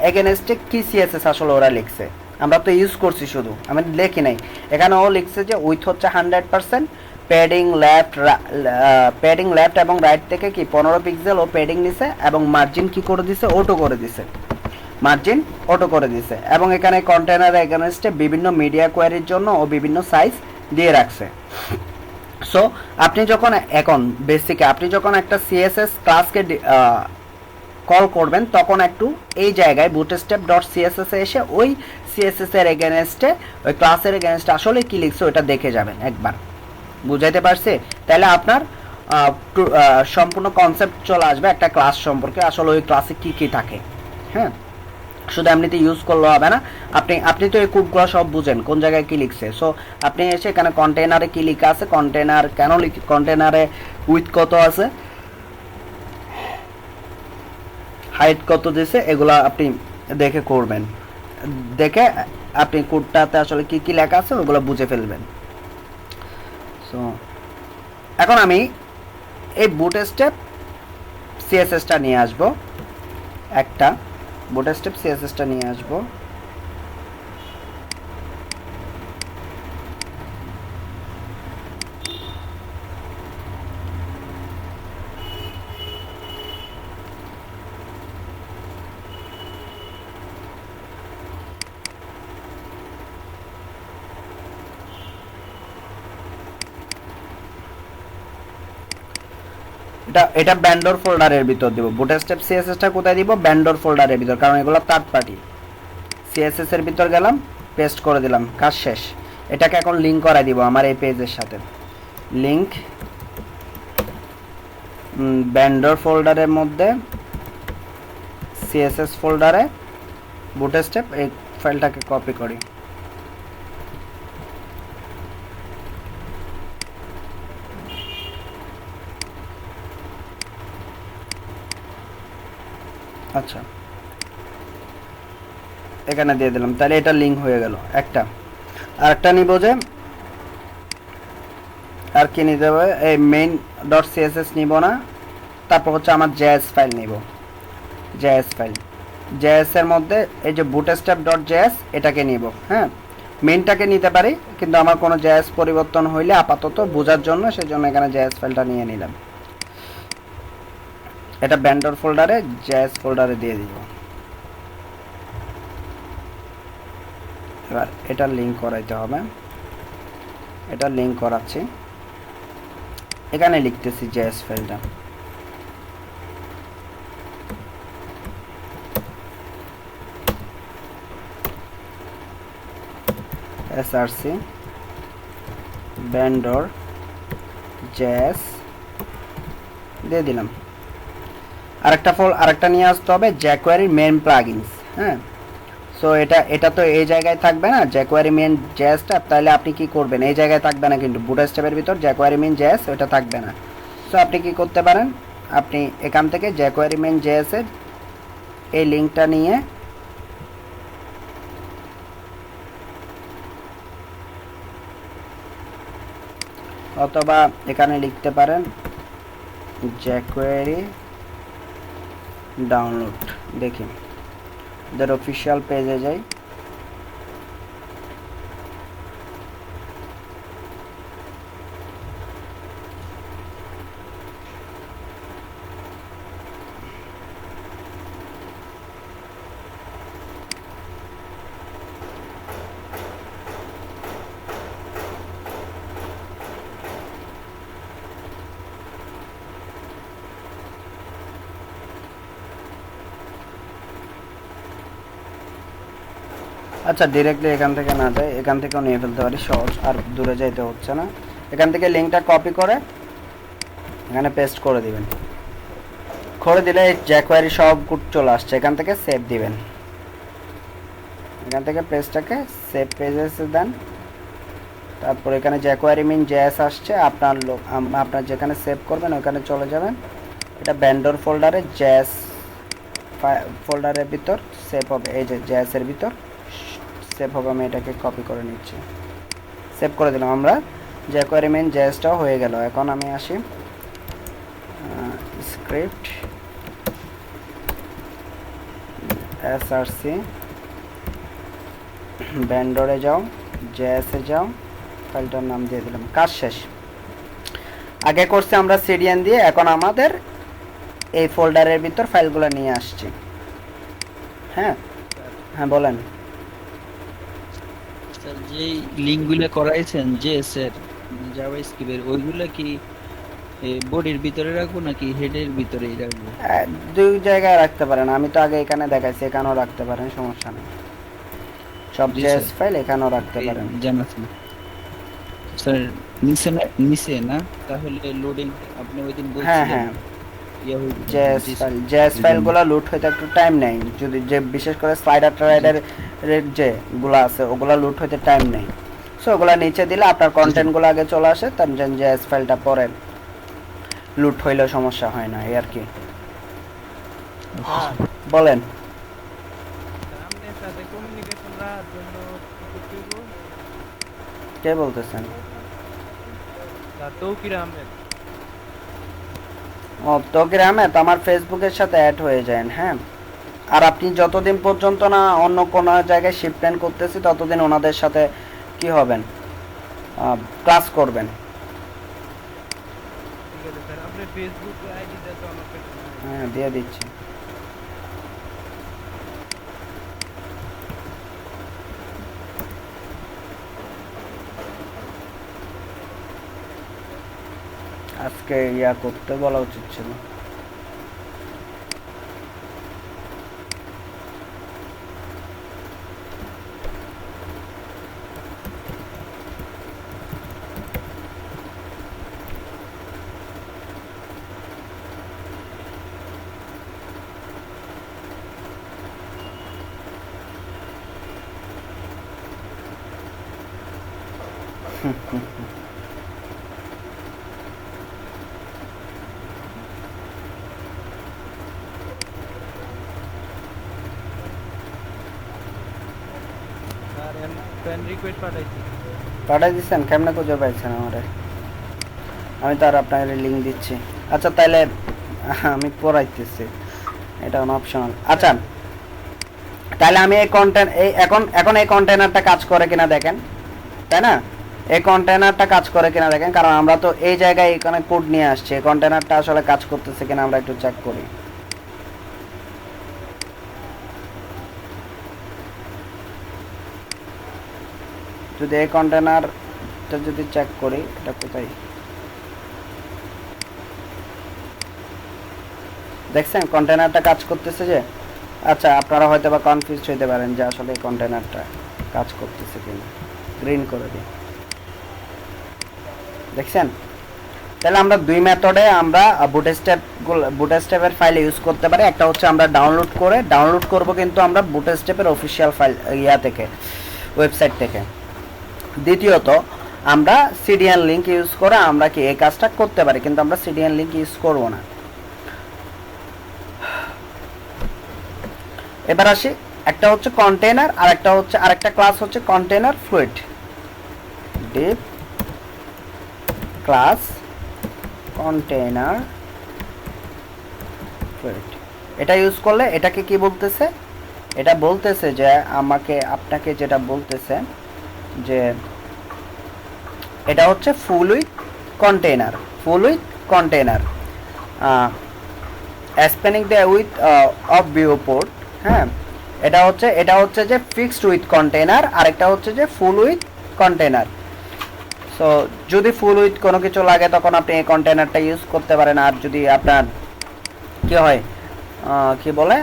S6: এগেনস্টে কি সিএসএস আসলে ওরা লিখছে, আমরা তো ইউজ করছি, শুধু আমি লিখি নাই। এখানে ও লিখছে যে উইথ হচ্ছে 100%, প্যাডিং লেফট এবং রাইট থেকে কি 15 পিক্সেল ও প্যাডিং নিছে, এবং মার্জিন কি করে দিছে, অটো করে দিছে, মার্জিন অটো করে দিছে। এবং এখানে কন্টেনার এগেনস্টে বিভিন্ন মিডিয়া কোয়ারির জন্য ও বিভিন্ন সাইজ দিয়ে রাখছে। সো আপনি যখন এখন বেসিকে আপনি যখন একটা সিএসএস ক্লাসকে কল করবেন তখন একটু এই জায়গায় bootstrap.css এ এসে ওই সিএসএস এর এগেনস্টে, ওই ক্লাসের এগেনস্টে আসলে কি লিখছে ওটা দেখে যাবেন একবার। বুঝাইতে পারছি? তাহলে আপনার সম্পূর্ণ কনসেপ্ট চলে আসবে একটা ক্লাস সম্পর্কে, আসলে ওই ক্লাসে কি কি থাকে। হ্যাঁ, শুধু এমনিতে ইউজ করলে হবে না, আপনি তো এই কোডগুলো সব বুঝেন কোন জায়গায় কি লিখছে। সো আপনি এসে এখানে কন্টেনারে কি লেখা আছে, কন্টেনার কেন কন্টেনারে উইথ কত আছে, হাইট কত দিছে, এগুলা আপনি দেখে করবেন, দেখে আপনি কোডটাতে আসলে কি কি লেখা আছে ওগুলো বুঝে ফেলবেন। সো এখন আমি এই বুটস্ট্র্যাপ সিএসএসটা নিয়ে আসব, একটা বুটস্ট্র্যাপ সিএসএসটা নিয়ে আসব। এটা ব্যান্ডর ফোল্ডারের ভিতর দিব। বুটস্ট্র্যাপ সিএসএসটা কোথায় দিব? ব্যান্ডর ফোল্ডারের ভিতর, কারণ এগুলো থার্ড পার্টি। সিএসএস এর ভিতর গেলাম, পেস্ট করে দিলাম, কাজ শেষ। এটাকে এখন লিংক করাই দিব আমার এই পেজের সাথে। লিংক ব্যান্ডর ফোল্ডারের মধ্যে সিএসএস ফোল্ডারে বুটস্ট্র্যাপ, এই ফাইলটাকে কপি করি। আচ্ছা, এখানে দিয়ে দিলাম, তাহলে এটা লিংক হয়ে গেল একটা। আর একটা নিব যে, আর কি নিতে হবে, এই মেইন ডট সিএসএস নিব না, তারপর হচ্ছে আমার জেএস ফাইল নিব। জেএস ফাইল, জেএস এর মধ্যে এই যে বুটস্ট্র্যাপ ডট জেএস এটাকে নিব। হ্যাঁ, মেইনটাকে নিতে পারি, কিন্তু আমার কোনো জেএস পরিবর্তন হইলে আপাতত বোঝার জন্য সেজন্য এখানে জেএস ফাইলটা নিয়ে নিলাম। এটা ব্যান্ডর ফোল্ডারে জেএস ফোল্ডারে দিয়ে দিব। এবার এটা লিংক করাইতে হবে, এটা লিংক করাচ্ছি, এখানে লিখতেছি জেএস ফাইলটা। এসআরসি ব্যান্ডর জেএস দিয়ে দিলাম। আরেকটা নিয়ে আসতে হবে jQuery মেন প্লাগইনস। হ্যাঁ, সো এটা তো এই জায়গায় থাকবে না jQuery মেন জেএসটা, তাহলে আপনি কি করবেন, এই জায়গায় থাকবে না, কিন্তু বুটস্ট্র্যাপের ভিতর jQuery মেন জেএস ওটা থাকবে না। সো আপনি কি করতে পারেন, আপনি এখান থেকে jQuery মেন জেএস এর এই লিংকটা নিয়ে অথবা এখানে লিখতে পারেন jQuery ডাউনলোড। দেখি ওদের অফিসিয়াল পেজে যাই, আচ্ছা ডিরেক্টলি এখান থেকে না যায়, এখান থেকেও নিয়ে ফেলতে পারি, সহজ, আর দূরে যাইতে হচ্ছে না। এখান থেকে লিঙ্কটা কপি করে এখানে পেস্ট করে দিবেন, করে দিলে jQuery সব কোড চলে আসছে। এখান থেকে সেভ দিবেন, এখান থেকে পেজটাকে সেভ পেজে দেন, তারপর এখানে jQuery মেইন জেএস আসছে, আপনার যেখানে সেভ করবেন ওখানে চলে যাবেন। এটা ব্যান্ডর ফোল্ডারে জেএস ফোল্ডারের ভিতর সেভ হবে, এই যে জেএস এর ভিতর সেভ হবে। আমি এটাকে কপি করে নিচ্ছি, সেভ করে দিলাম। আমরা যে অ্যাকোয়ারিমেন্ট জেএসটাও হয়ে গেল। এখন আমি আসি স্ক্রিপ্ট এসআরসি ব্যান্ডরে যাও, জেএসে যাও, ফাইলটার নাম দিয়ে দিলাম। কাজ শেষ। আগে করছি আমরা সিডিএন দিয়ে, এখন আমাদের এই ফোল্ডারের ভিতর ফাইলগুলো নিয়ে আসছি। হ্যাঁ হ্যাঁ বলেন।
S2: স্যার যেই লিঙ্কগুলো করাইছেন জেএস এর জাভাস্ক্রিপ্টের, ওইগুলো কি বডির ভিতরে রাখবো নাকি হেডের ভিতরেই রাখবো?
S6: দুই জায়গায় রাখতে পারেন, আমি তো আগে এখানে দেখাইছি, এখানেও রাখতে পারেন, সমস্যা নেই। সব
S2: জি,
S6: জেএস
S2: স্যার।
S6: ফাইল এখানেও রাখতে পারেন।
S2: জানা ছিল স্যার। নিচে না তাহলে লোডিং আপনি ওই দিন
S6: হ্যাঁ
S2: বলছিলেন
S6: হ্যাঁ,
S2: ইয়া হয়ে যাবে।
S6: জেএস
S2: জি,
S6: ফাইল,
S2: স্যার।
S6: জেএস
S2: ওই
S6: ফাইলগুলো
S2: দিন
S6: লুট হইতে একটু টাইম নেয়, যদি যে বিশেষ করে স্লাইডার ট্রাইডার যেগুলো আছে ওগুলা লুট হইতে টাইম নেই। সো ওগুলা নিচে দিলে আপনার কন্টেন্টগুলো আগে চলে আসে, তার জন্য জেএস ফাইলটা পরে লুট হইলেও সমস্যা হয় না, এই আর কি। বলেন।
S5: আপনার সাথে কমিউনিকেশন রাখার জন্য কি করতে হইব?
S6: কে বলতেছেন?
S5: তৌকির আহমেদ।
S6: ও তৌকির আহমেদ আমার ফেসবুকের সাথে অ্যাড হয়ে যান। হ্যাঁ, আর আপনি যতদিন পর্যন্ত না অন্য কোনো জায়গায় শিফটেন করতেছি ততদিন ওনাদের সাথে কি হবেন, ক্লাস করবেন।
S5: ঠিক আছে স্যার, আপনার ফেসবুক আইডিটা তো আমার কাছে নাই।
S6: হ্যাঁ দিয়ে দিচ্ছি। আজকে ইয়া করতে বলা উচিত ছিল।
S5: স্যার ফ্রেন্ড রিকোয়েস্ট পাঠাইছি।
S6: পাঠাই দিচ্ছেন? কেমনে খুঁজে পাইছেন আমারে? আমি তো আর আপনার লিঙ্ক দিচ্ছি। আচ্ছা তাহলে আমি পড়াইতেছি, এটা অপশনাল। আচ্ছা তাহলে আমি এই কন্টেন্ট এখন এই কন্টেনারটা কাজ করে কিনা দেখেন, তাই না? এই কন্টেনারটা কাজ করে কিনা দেখেন, কারণ আমরা তো এই জায়গায় এখানে কোড নিয়ে আসছি। এই কন্টেনারটা আসলে কাজ করতেছে কিনা আমরা একটু চেক করি। যদি এই কন্টেনারটা যদি চেক করি, এটা কোথায় দেখছেন কন্টেনারটা কাজ করতেছে যে? আচ্ছা আপনারা হয়তো বা কনফিউজড হইতে পারেন যে আসলে এই কন্টেনারটা কাজ করতেছে কিনা। গ্রিন করে দিই, দেখছেন? তাহলে আমরা দুই মেথডে আমরা বুটস্ট্র্যাপের ফাইল ইউজ করতে পারি। একটা হচ্ছে আমরা ডাউনলোড করব, কিন্তু আমরা বুটস্ট্র্যাপের অফিসিয়াল ফাইল ইয়া থেকে, ওয়েবসাইট থেকে। দ্বিতীয়ত আমরা সিডিএন লিংক ইউজ করে আমরা কি এই কাজটা করতে পারি, কিন্তু আমরা সিডিএন লিংক ইউজ করব না। এবার আসি, একটা হচ্ছে কন্টেইনার আর একটা হচ্ছে আরেকটা ক্লাস হচ্ছে container fluid. Deep class container fluid, এটা ইউজ করলে এটাকে কি বলতেছে? এটা বলতেছে যে আপনাকে যেটা বলতেছে যে এটা হচ্ছে full width container spanning the width of viewport. হ্যাঁ, এটা হচ্ছে যে ফিক্সড উইথ কন্টেইনার, আর একটা হচ্ছে যে ফুল উইথ কন্টেইনার। সো যদি ফুল উইথ কোনো কিছু লাগে তখন আপনি এই কন্টেইনারটা ইউজ করতে পারেন, আর যদি আপনার কি হয় কি বলে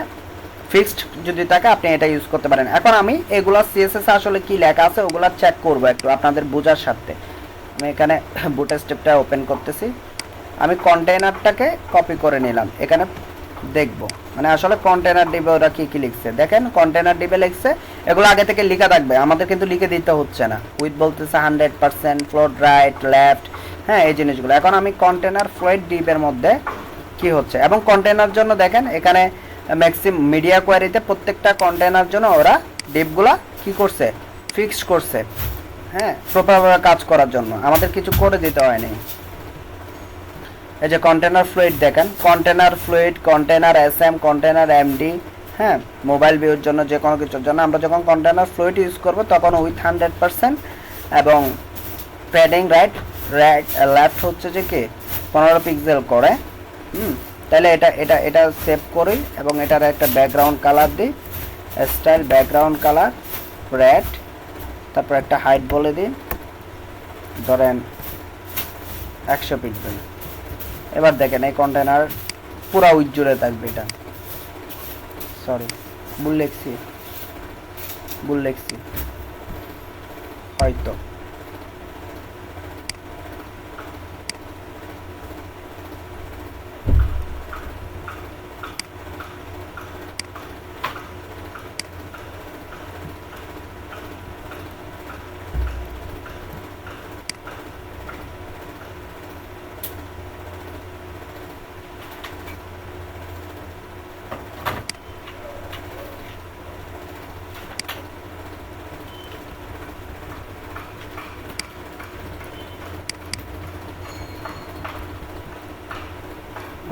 S6: ফিক্সড যদি থাকে আপনি এটা ইউজ করতে পারেন। এখন আমি এগুলা সিএসএস আসলে কি লেখা আছে ওগুলা চেক করব একটু আপনাদের বোঝার সাথে। আমি এখানে বুটস্ট্র্যাপটা ওপেন করতেছি, আমি কন্টেইনারটাকে কপি করে নিলাম, এখানে দেখব মানে আসলে কন্টেইনার ডিবে ওরা কি কি লিখছে। দেখেন কন্টেইনার ডিবে লিখছে, এগুলো আগে থেকে লেখা থাকবে, আমাদের কিন্তু লিখে দিতে হচ্ছে না। উইথ বলতেছে 100% ফ্লোট রাইট লেফট, হ্যাঁ এই জিনিসগুলো। এখন আমি কন্টেইনার ফ্লোট ডিবের মধ্যে কি হচ্ছে, এবং কন্টেইনার জন্য দেখেন এখানে মিডিয়া কোয়ারিতে প্রত্যেকটা কন্টেনার জন্য ওরা ডিপগুলা কি করছে, ফিক্স করছে। হ্যাঁ, প্রপারভাবে কাজ করার জন্য আমাদের কিছু করে দিতে হয়নি। এই যে কন্টেনার ফ্লুইড দেখেন, container fluid, container SM, container MD, হ্যাঁ, মোবাইল ভিউর জন্য যে কোনো কিছুর জন্য আমরা যখন কন্টেনার ফ্লুইড ইউজ করব তখন উইথ 100% এবং প্যাডিং রাইট লেফট হচ্ছে যে কি 15 পিক্সেল করে। তাহলে এটা সেভ করি এবং এটার একটা ব্যাকগ্রাউন্ড কালার দিই, স্টাইল ব্যাকগ্রাউন্ড কালার রেড, তারপর একটা হাইট বলে দিই ধরেন 100 পিক্সেল। এবার দেখেন এই কন্টেনার পুরা উজ্জ্বলে থাকবে। এটা সরি ভুল লিখছি হয়তো।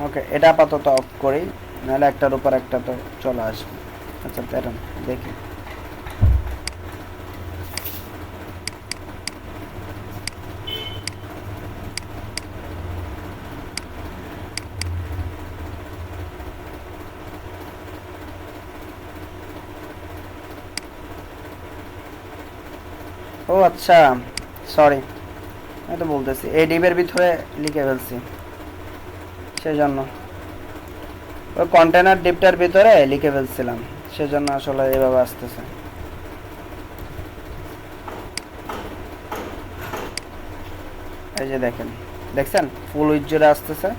S6: ওকে, এটা আপাতত অফ করি, নাহলে একটার উপর একটা তো চলে আসবে। আচ্ছা দাঁড়ান দেখি। ও আচ্ছা সরি, আমি তো বলতেছি এই ডিবের ভিতরে লিখে ফেলছি, সেজন্য ওই কন্টেনার ডিপটার ভিতরে লিখে ফেলছিলাম, সেজন্য আসলে এভাবে আসতেছে। এই যে দেখছেন ফুল উইথ আসতেছে।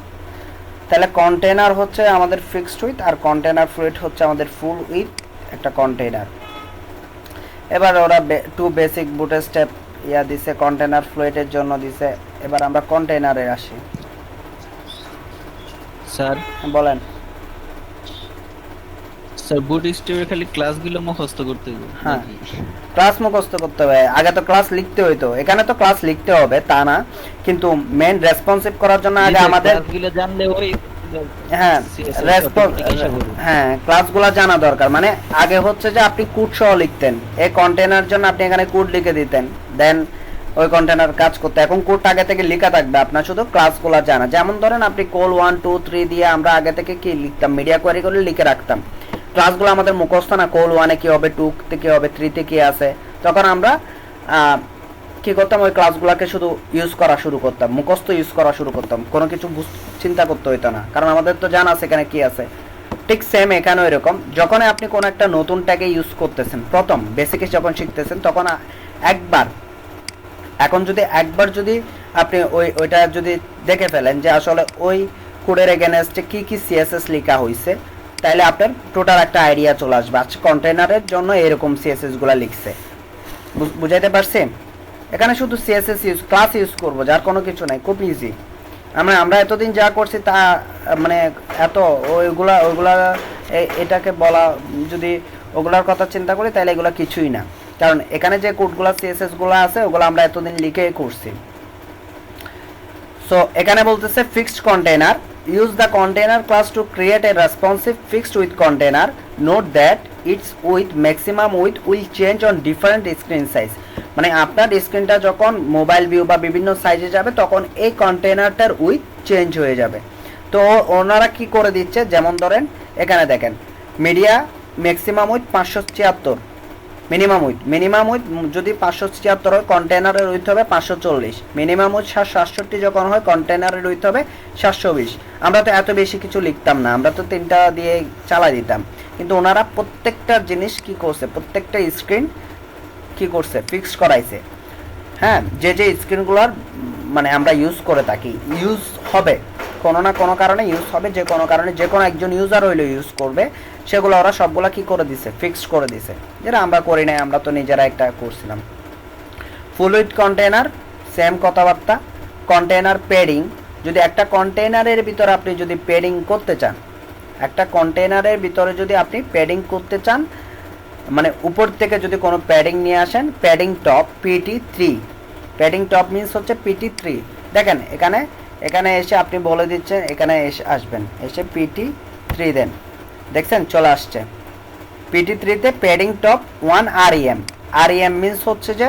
S6: তাহলে কন্টেনার হচ্ছে আমাদের ফিক্সড উইথ আর কন্টেনার ফ্লুইড হচ্ছে আমাদের ফুল উইথ একটা কন্টেনার। এবার ওরা টু বেসিক বুট স্টেপ দিছে কন্টেনার ফ্লুইডের জন্য দিছে। এবার আমরা কন্টেনারে আসি।
S2: স্যার
S6: বলেন।
S2: স্যার বুট স্টেপের খালি ক্লাসগুলো মুখস্থ করতে হবে?
S6: হ্যাঁ, ক্লাস মুখস্থ করতে হবে। আগে তো ক্লাস লিখতে হইতো, এখানে তো ক্লাস লিখতে হবে তা না, কিন্তু মেইন রেসপন্সিভ করার জন্য আগে আমাদের
S2: ক্লাসগুলো জানলে ওই
S6: হ্যাঁ হ্যাঁ ক্লাসগুলো জানা দরকার। মানে আগে হচ্ছে যে আপনি কোড সহ লিখতেন, এই কন্টেনার জন্য আপনি এখানে কোড লিখে দিতেন, দেন ওই কন্টেনার কাজ করতে। এখন কোড আগে থেকে লেখা থাকবে, আপনার শুধু ক্লাসগুলো জানা। যেমন ধরেন আপনি কোল 1 2 3 দিয়ে আমরা আগে থেকে কি লিখতাম, মিডিয়া কোয়ারি করে লিখে রাখতাম। ক্লাসগুলো আমাদের মুখস্থ না, কোল 1 এ কি হবে, 2 তে কি হবে, 3 তে কি আছে। তখন আমরা কি করতাম, ওই ক্লাসগুলোকে শুধু ইউজ করা শুরু করতাম, মুখস্থ ইউজ করা শুরু করতাম, কোনো কিছু চিন্তা করতে হইতো না, কারণ আমাদের তো জানা আছে এখানে কি আছে। ঠিক সেম এখানেও এরকম, যখন আপনি কোনো একটা নতুন ট্যাগে ইউজ করতেছেন, প্রথম বেসিকে যখন শিখতেছেন, তখন এখন যদি একবার যদি আপনি ওইটা যদি দেখে ফেলেন যে আসলে ওই কোডের এগেনস্টে কি কি সিএসএস লেখা হয়েছে, তাহলে আপনার টোটাল একটা আইডিয়া চলে আসবে। আচ্ছা কন্টেনারের জন্য এরকম সিএসএস গুলা লিখছে, বুঝাইতে পারছি? এখানে শুধু সিএসএস ক্লাস ইউজ করব, যার কোনো কিছু নাই, খুব ইজি। আমরা এতদিন যা করছি তা মানে এত ওইগুলা এটাকে বলা, যদি ওগুলার কথা চিন্তা করি তাহলে এগুলো কিছুই না, কারণ এখানে যে কোডগুলো সিএসএস গুলো আছে ওগুলো আমরা এতদিন লিখে করছি। সো এখানে বলতেছে fixed container, use the container class to create a responsive fixed with container, note that it's with maximum with will change on different screen size. মানে আপনার স্ক্রিনটা যখন মোবাইল ভিউ বা বিভিন্ন সাইজে যাবে তখন এই কন্টেনারটার উইথ চেঞ্জ হয়ে যাবে। তো ওনারা কি করে দিচ্ছে, যেমন ধরেন এখানে দেখেন media maximum with 576, minimum with যদি 576 হয় কন্টেনারের উইথ হবে 540, মিনিমাম উইথ 767 যখন হয় কন্টেনারের উইথ হবে 720। আমরা তো এত বেশি কিছু লিখতাম না, আমরা তো 3টা দিয়ে চালাই দিতাম, কিন্তু ওনারা প্রত্যেকটা জিনিস কি করছে, প্রত্যেকটা স্ক্রিন কি করছে, ফিক্স করাইছে। হ্যাঁ, যে স্ক্রিনগুলোর মানে আমরা ইউজ করে থাকি, ইউজ হবে কোনো না কোনো কারণে, ইউজ হবে যে কোনো কারণে, যে কোনো একজন ইউজার হইলে ইউজ করবে, সেগুলো ওরা সবগুলা কি করে দিছে, ফিক্সড করে দিছে, যেটা আমরা করি নাই, আমরা তো নিজেরা একটা করছিলাম। ফুল উইথ কন্টেনার সেম কথাবার্তা। কন্টেনার পেডিং, যদি একটা কন্টেনারের ভিতরে আপনি যদি পেডিং করতে চান, একটা কন্টেনারের ভিতরে যদি আপনি প্যাডিং করতে চান, মানে উপর থেকে যদি কোনো প্যাডিং নিয়ে আসেন, padding top PT3, padding top means হচ্ছে PT3। দেখেন এখানে এখানে এসে আপনি বলে দিচ্ছেন, এখানে এসে আসবেন, এসে PT3 দেন, দেখছেন চলে আসছে। PT3-তে padding top 1 REM। REM means হচ্ছে যে,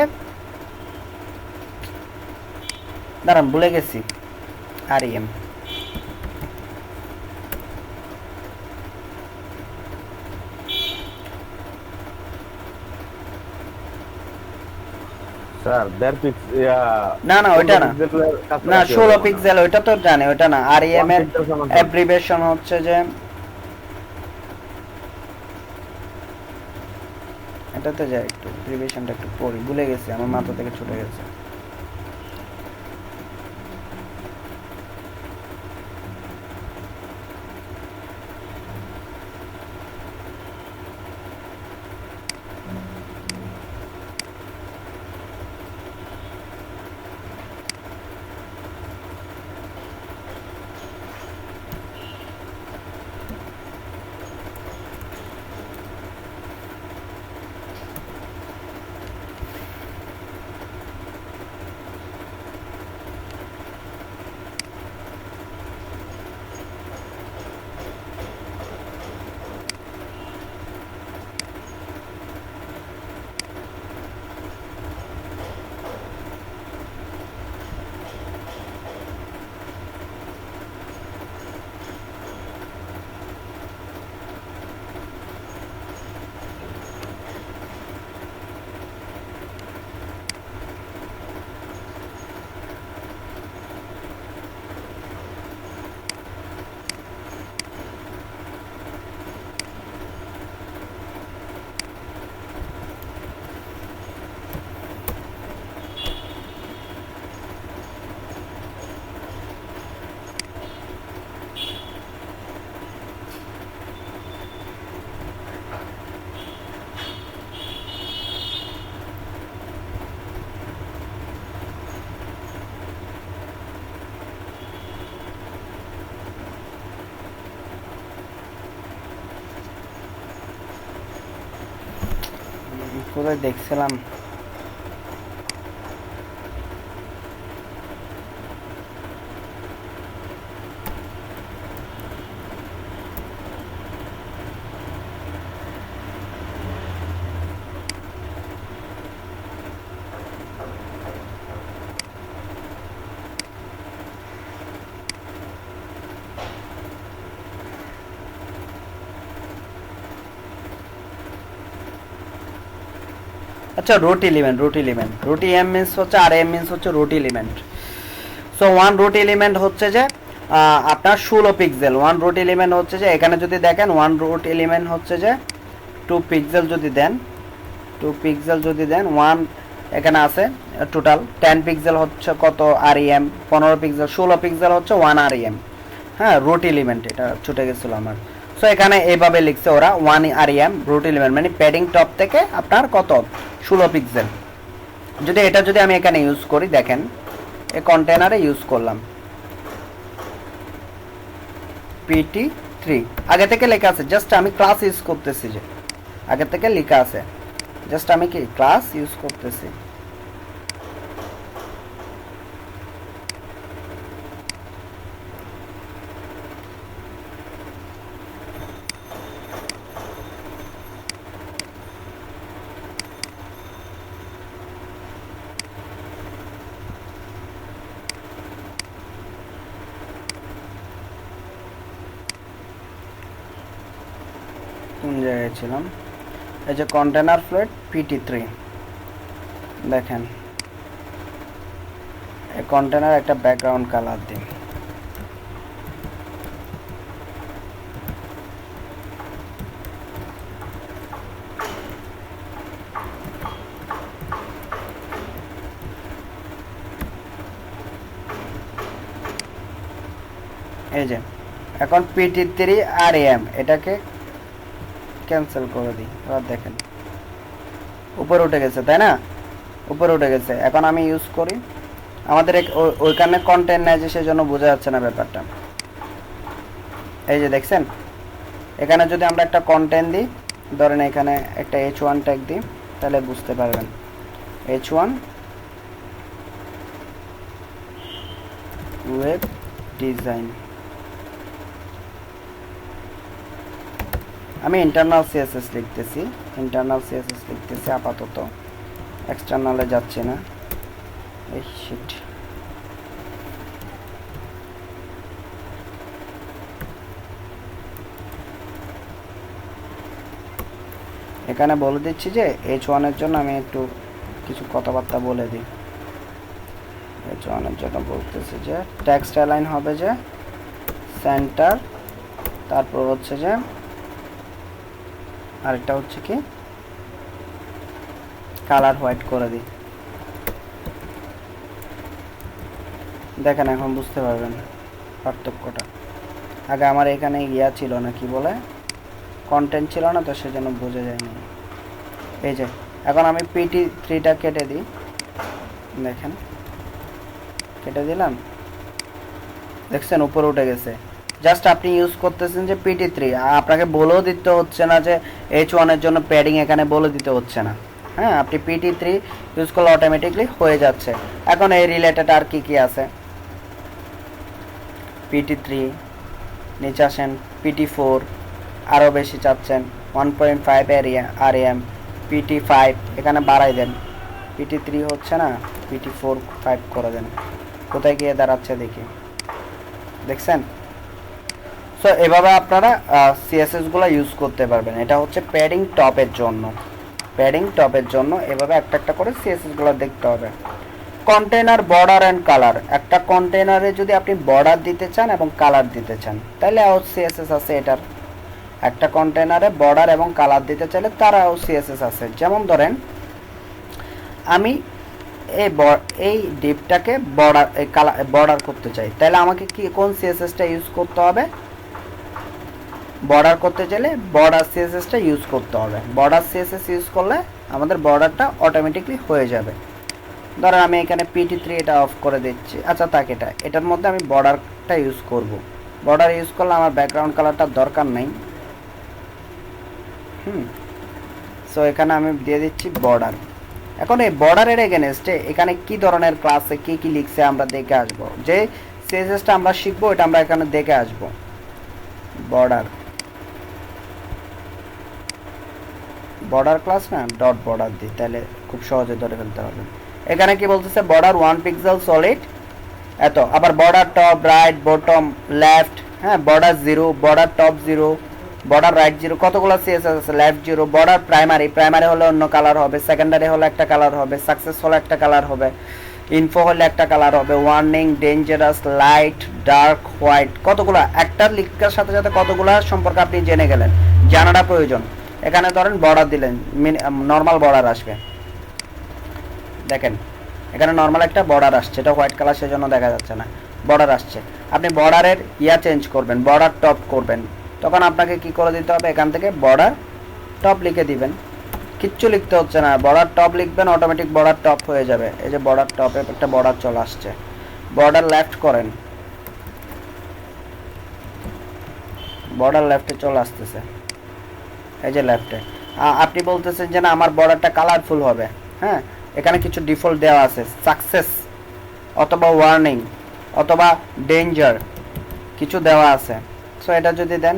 S6: দাঁড়ান ভুলে গেছি, REM
S3: স্যার 1.5 পিক্স
S6: না না ওইটা না, না 16 পিক্সেল ওইটা তো জানি, ওইটা না। REM এর অ্যাব্রিভিয়েশন হচ্ছে যে, এটাতে যাই একটু, অ্যাব্রিভিয়েশনটা একটু পড়ি, ভুলে গেছি, আমার মাথা থেকে ছুটে গেছে। কোথায় দেখছিলাম, আচ্ছা root element, root em means হচ্ছে, আর এম মিন্স হচ্ছে root element. So one root element হচ্ছে যে আপনার 16 পিক্সেল। ওয়ান রুট এলিমেন্ট হচ্ছে যে, এখানে যদি দেখেন ওয়ান রুট এলিমেন্ট হচ্ছে যে 2 পিক্সেল যদি দেন, 2 পিক্সেল যদি দেন, ওয়ান এখানে আছে টোটাল 10 পিক্সেল হচ্ছে কত REM, 15 পিক্সেল, 16 পিক্সেল হচ্ছে 1 REM। হ্যাঁ রুট এলিমেন্ট, এটা ছুটে গেছিলো আমার। সো এখানে এইভাবে লিখছে ওরা 1 REM রুট এলিমেন্ট, মানে প্যাডিং টপ থেকে আপনার কত 16 পিক্সেল। যদি এটা যদি আমি এখানে ইউজ করি, দেখেন এই কন্টেনারে ইউজ করলাম PT3, আগে থেকে লেখা আছে, জাস্ট আমি ক্লাস ইউজ করতেছি, যে আগে থেকে লেখা আছে, জাস্ট আমি কি ক্লাস ইউজ করতেছি। কোন জায়গায় ছিলাম, এই যে কন্টেনার ফ্লোট PT3, দেখেন এই কন্টেনার একটা ব্যাকগ্রাউন্ড কালার দিই, এই যে এখন PT3 REM, এটাকে ক্যান্সেল করে দিই, এবার দেখেন উপরে উঠে গেছে, তাই না, উপরে উঠে গেছে। এখন আমি ইউজ করি, আমাদের ওইখানে কন্টেন্ট নেই যে, সেজন্য বোঝা যাচ্ছে না ব্যাপারটা। এই যে দেখছেন এখানে যদি আমরা একটা কন্টেন্ট দিই, ধরেন এখানে একটা h1 ট্যাগ দিই, তাহলে বুঝতে পারবেন। h1 ওয়েব ডিজাইন, আমি ইন্টারনাল সিএসএস লিখতেছি আপাতত, এক্সটার্নালে যাচ্ছে না। এই শিট, এখানে বলে দিচ্ছি যে h1 এর জন্য আমি একটু কিছু কথাবার্তা বলে দিই। h1 এর জন্য বলতেছি যে টেক্সট অ্যালাইন হবে যে সেন্টার, তারপর হচ্ছে যে আরেকটা হচ্ছে কি কালার হোয়াইট করে দিই। দেখেন এখন বুঝতে পারবেন পার্থক্যটা। আগে আমার এখানে ইয়া ছিল না, কি বলে কন্টেন্ট ছিল না, তো সেজন্য বোঝা যায়নি। এই যে এখন আমি PT3টা কেটে দিই, দেখেন কেটে দিলাম, দেখছেন উপরে উঠে গেছে। জাস্ট আপনি ইউজ করতেছেন যে PT3, আপনাকে বলেও দিতে হচ্ছে না যে h1 এর জন্য প্যাডিং এখানে বলে দিতে হচ্ছে না। হ্যাঁ, আপনি PT3 ইউজ করলে অটোমেটিকলি হয়ে যাচ্ছে। এখন এই রিলেটেড আর কি কি আছে, PT3 নিচে আসেন, PT4 আরও বেশি চাচ্ছেন 1.5 RAM, PT5 এখানে বাড়াই দেন, PT3 হচ্ছে না, PT4 5 করে দেন। কোথায় গিয়ে দাঁড়াচ্ছে দেখি, দেখছেন? সো এভাবে আপনারা সিএসএস গুলো ইউজ করতে পারবেন। এটা হচ্ছে প্যাডিং টপের জন্য এভাবে একটা একটা করে সিএসএস গুলো দেখতে হবে। কন্টেনার বর্ডার অ্যান্ড কালার, একটা কন্টেনারে যদি আপনি বর্ডার দিতে চান এবং কালার দিতে চান, তাহলে সিএসএস আছে এটার। একটা কন্টেনারে বর্ডার এবং কালার দিতে চাইলে তারাও সিএসএস আছে। যেমন ধরেন আমি এই ডিপটাকে বর্ডার করতে চাই, তাহলে আমাকে কি কোন সিএসএসটা ইউজ করতে হবে? বর্ডার করতে চাইলে বর্ডার সিএসএসটা ইউজ করতে হবে। বর্ডার সিএসএস ইউজ করলে আমাদের বর্ডারটা অটোমেটিকলি হয়ে যাবে। ধরেন আমি এখানে PT3 এটা অফ করে দিচ্ছি, আচ্ছা তাকে এটার মধ্যে আমি বর্ডারটা ইউজ করব। বর্ডার ইউজ করলে আমার ব্যাকগ্রাউন্ড কালারটা দরকার নেই। সো এখানে আমি দিয়ে দিচ্ছি বর্ডার। এখন এই বর্ডারের এগেনস্টে এখানে কি ধরনের ক্লাসে কি কি লিখছে আমরা দেখে আসব। যে সিএসএসটা আমরা শিখবো এটা আমরা এখানে দেখে আসব। বর্ডার ক্লাস না, ডট বর্ডার দিই, তাহলে খুব সহজে ধরে ফেলতে পারবেন। এখানে কি বলতেছে, বর্ডার 1 পিক্সেল সলিড এত, আবার border top right bottom left, হ্যাঁ border 0, border top 0, border right 0, কতগুলো সিএসএস আছে, লেফট 0, বর্ডার প্রাইমারি হলে অন্য কালার হবে, সেকেন্ডারি হলে একটা কালার হবে, সাকসেস হলে একটা কালার হবে, ইনফো হলে একটা কালার হবে, warning, dangerous, light, dark, white, কতগুলো একটা লিখার সাথে সাথে কতগুলো সম্পর্কে আপনি জেনে গেলেন, জানাটা প্রয়োজন। এখানে ধরেন বর্ডার দিলেন, নর্মাল বর্ডার আসবে, দেখেন এখানে নর্মাল একটা বর্ডার আসছে, এটা হোয়াইট কালার সেজন্য দেখা যাচ্ছে না, বর্ডার আসছে। আপনি বর্ডারের চেঞ্জ করবেন, বর্ডার টপ করবেন, তখন আপনাকে কি করে দিতে হবে, এখান থেকে বর্ডার টপ লিখে দিবেন, কিচ্ছু লিখতে হচ্ছে না, বর্ডার টপ লিখবেন, অটোমেটিক বর্ডার টপ হয়ে যাবে। এই যে বর্ডার টপে একটা বর্ডার চলে আসছে। বর্ডার লেফট করেন, বর্ডার লেফটে চলে আসতেছে, এই যে লেফটে। আপনি বলতেছেন যে না আমার বর্ডারটা কালারফুল হবে, হ্যাঁ এখানে কিছু ডিফল্ট দেওয়া আছে, সাকসেস অথবা ওয়ার্নিং অথবা ডেঞ্জার কিছু দেওয়া আছে। সো এটা যদি দেন,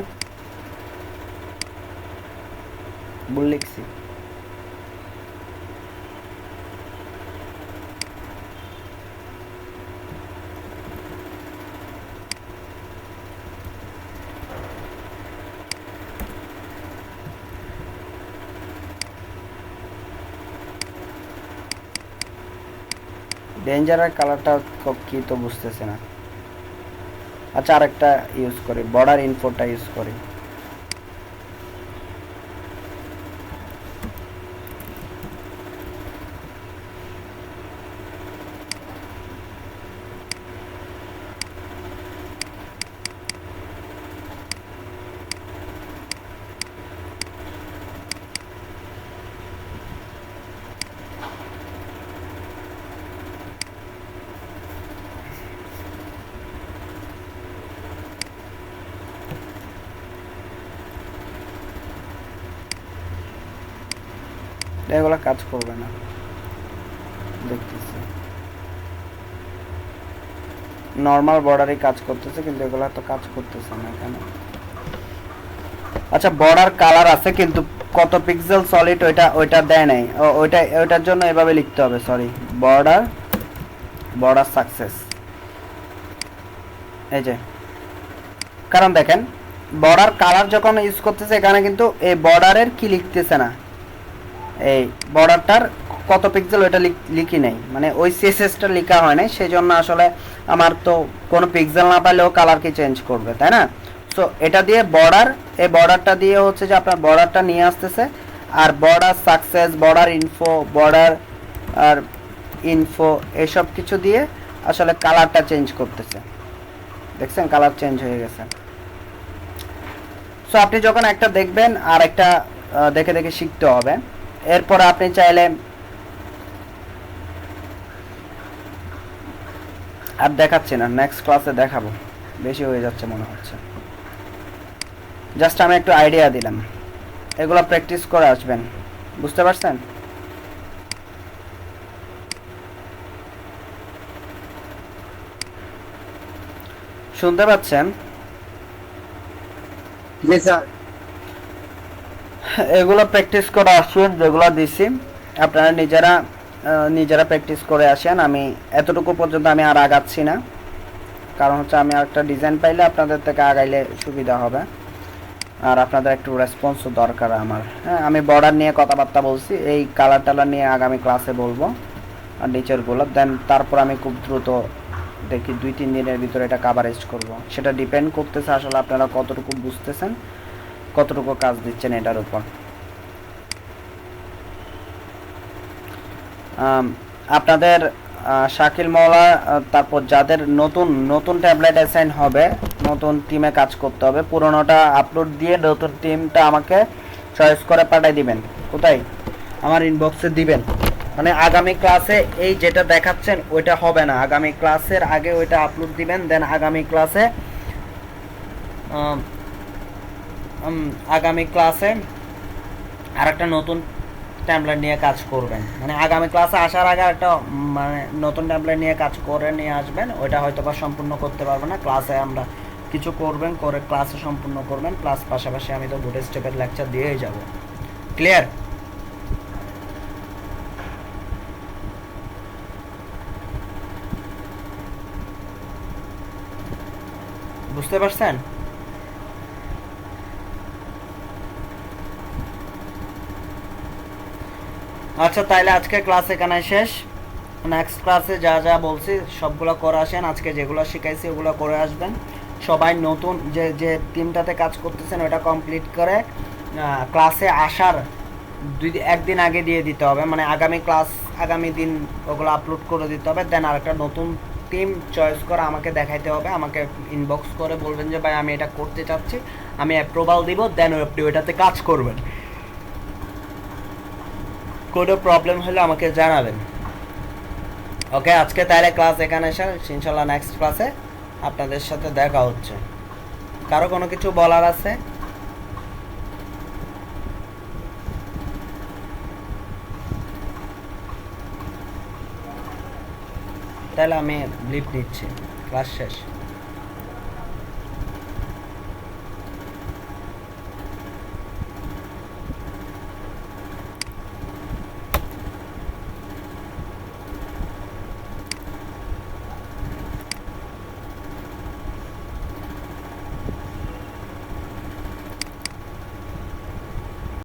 S6: ভুল লিখছি, ডেঞ্জারের কালারটা কি তো বুঝতেছি না। আচ্ছা আরেকটা ইউজ করি, বর্ডার ইনফোটা ইউজ করি। এগুলো কাজ করবে না, দেখতেছি নর্মাল বর্ডারই কাজ করতেছে, কিন্তু এগুলো তো কাজ করতেছে না এখানে। আচ্ছা বর্ডার কালার আছে কিন্তু কত পিক্সেল সলিড ওইটা দেয় নাই, ওইটার জন্য এভাবে লিখতে হবে, সরি বর্ডার সাকসেস। এই যে কারণ দেখেন বর্ডার কালার যখন ইউজ করতেছে এখানে কিন্তু এই বর্ডারের কি লিখতেছে না, এই বর্ডারটার কত পিক্সেল ওইটা লিখি নাই, মানে ওই সিএসএসটা লেখা হয় নাই, সেই জন্য আসলে আমার তো কোনো পিক্সেল না পাইলেও কালার কি চেঞ্জ করবে, তাই না? সো এটা দিয়ে বর্ডার, এই বর্ডারটা দিয়ে হচ্ছে যে আপনার বর্ডারটা নিয়ে আসতেছে, আর বর্ডার সাকসেস, বর্ডার ইনফো এইসব কিছু দিয়ে আসলে কালারটা চেঞ্জ করতেছে। দেখছেন কালার চেঞ্জ হয়ে গেছে। সো আপনি যখন একটা দেখবেন আর একটা দেখে দেখে শিখতে হবে। এরপর আপনি চাইলে আর দেখাচ্ছি না, নেক্সট ক্লাসে দেখাবো, বেশি হয়ে যাচ্ছে মনে হচ্ছে। জাস্ট আমি একটু আইডিয়া দিলাম, এগুলো প্র্যাকটিস করে আসবেন, বুঝতে পারছেন? শুনতে পাচ্ছেন?
S4: জি স্যার।
S6: এগুলো প্র্যাকটিস করে আসেন, যেগুলো দিছি আপনারা নিজেরা প্র্যাকটিস করে আসেন। আমি এতটুকু পর্যন্ত আমি আর আগাচ্ছি না, কারণ হচ্ছে আমি আরেকটা ডিজাইন পাইলে আপনাদের থেকে আগাইলে সুবিধা হবে, আর আপনাদের একটু রেসপন্সও দরকার আমার। হ্যাঁ, আমি বর্ডার নিয়ে কথাবার্তা বলছি, এই কালার টালার নিয়ে আগামী ক্লাসে বলবো, আর নিচেরগুলো দেন তারপর আমি খুব দ্রুত দেখি 2-3 দিনের ভিতরে এটা কাভারেজ করব। সেটা ডিপেন্ড করতেছে আসলে আপনারা কতটুকু বুঝতেছেন, কতটুকু কাজ দিচ্ছেন এটার উপর। আপনাদের শাকিল মওলা, তারপর যাদের নতুন ট্যাবলেট অ্যাসাইন হবে, নতুন টিমে কাজ করতে হবে, পুরোনোটা আপলোড দিয়ে নতুন টিমটা আমাকে চয়েস করে পাঠিয়ে দিবেন। কোথায়? আমার ইনবক্সে দিবেন। মানে আগামী ক্লাসে এই যেটা দেখাচ্ছেন ওইটা হবে না, আগামী ক্লাসের আগে ওইটা আপলোড দিবেন, দেন আগামী ক্লাসে আর একটা নতুন ট্যাবলেট নিয়ে কাজ করবেন। মানে আগামী ক্লাসে আসার আগে একটা মানে নতুন ট্যাবলেট নিয়ে কাজ করে নিয়ে আসবেন, ওইটা হয়তো বা সম্পূর্ণ করতে পারবো না, ক্লাসে আমরা কিছু করবেন, করে ক্লাসে সম্পূর্ণ করবেন, প্লাস পাশাপাশি আমি তো দুটো স্টেপের লেকচার দিয়েই যাব। ক্লিয়ার? বুঝতে পারছেন? আচ্ছা তাইলে আজকে ক্লাস এখানে শেষ। নেক্সট ক্লাসে যা যা বলছি সবগুলো করে আসেন, আজকে যেগুলো শিখাইছি ওগুলো করে আসবেন। সবাই নতুন যে টিমটাতে কাজ করতেছেন ওটা কমপ্লিট করে ক্লাসে আসার একদিন আগে দিয়ে দিতে হবে, মানে আগামী দিন ওগুলো আপলোড করে দিতে হবে। দেন আরেকটা নতুন টিম চয়েস করে আমাকে দেখাইতে হবে, আমাকে ইনবক্স করে বলবেন যে ভাই আমি এটা করতে চাচ্ছি, আমি অ্যাপ্রুভাল দিব, দেন আপনি ওইটাতে কাজ করবেন। কোনো প্রবলেম হলে আমাকে জানাবেন। ওকে, আজকে তাহলে ক্লাস এখানে শেষ, ইনশাল্লাহ নেক্সট ক্লাসে আপনাদের সাথে দেখা হচ্ছে। কারো কোনো কিছু বলার আছে? তাহলে আমি লিভ নিচ্ছি, ক্লাস শেষ।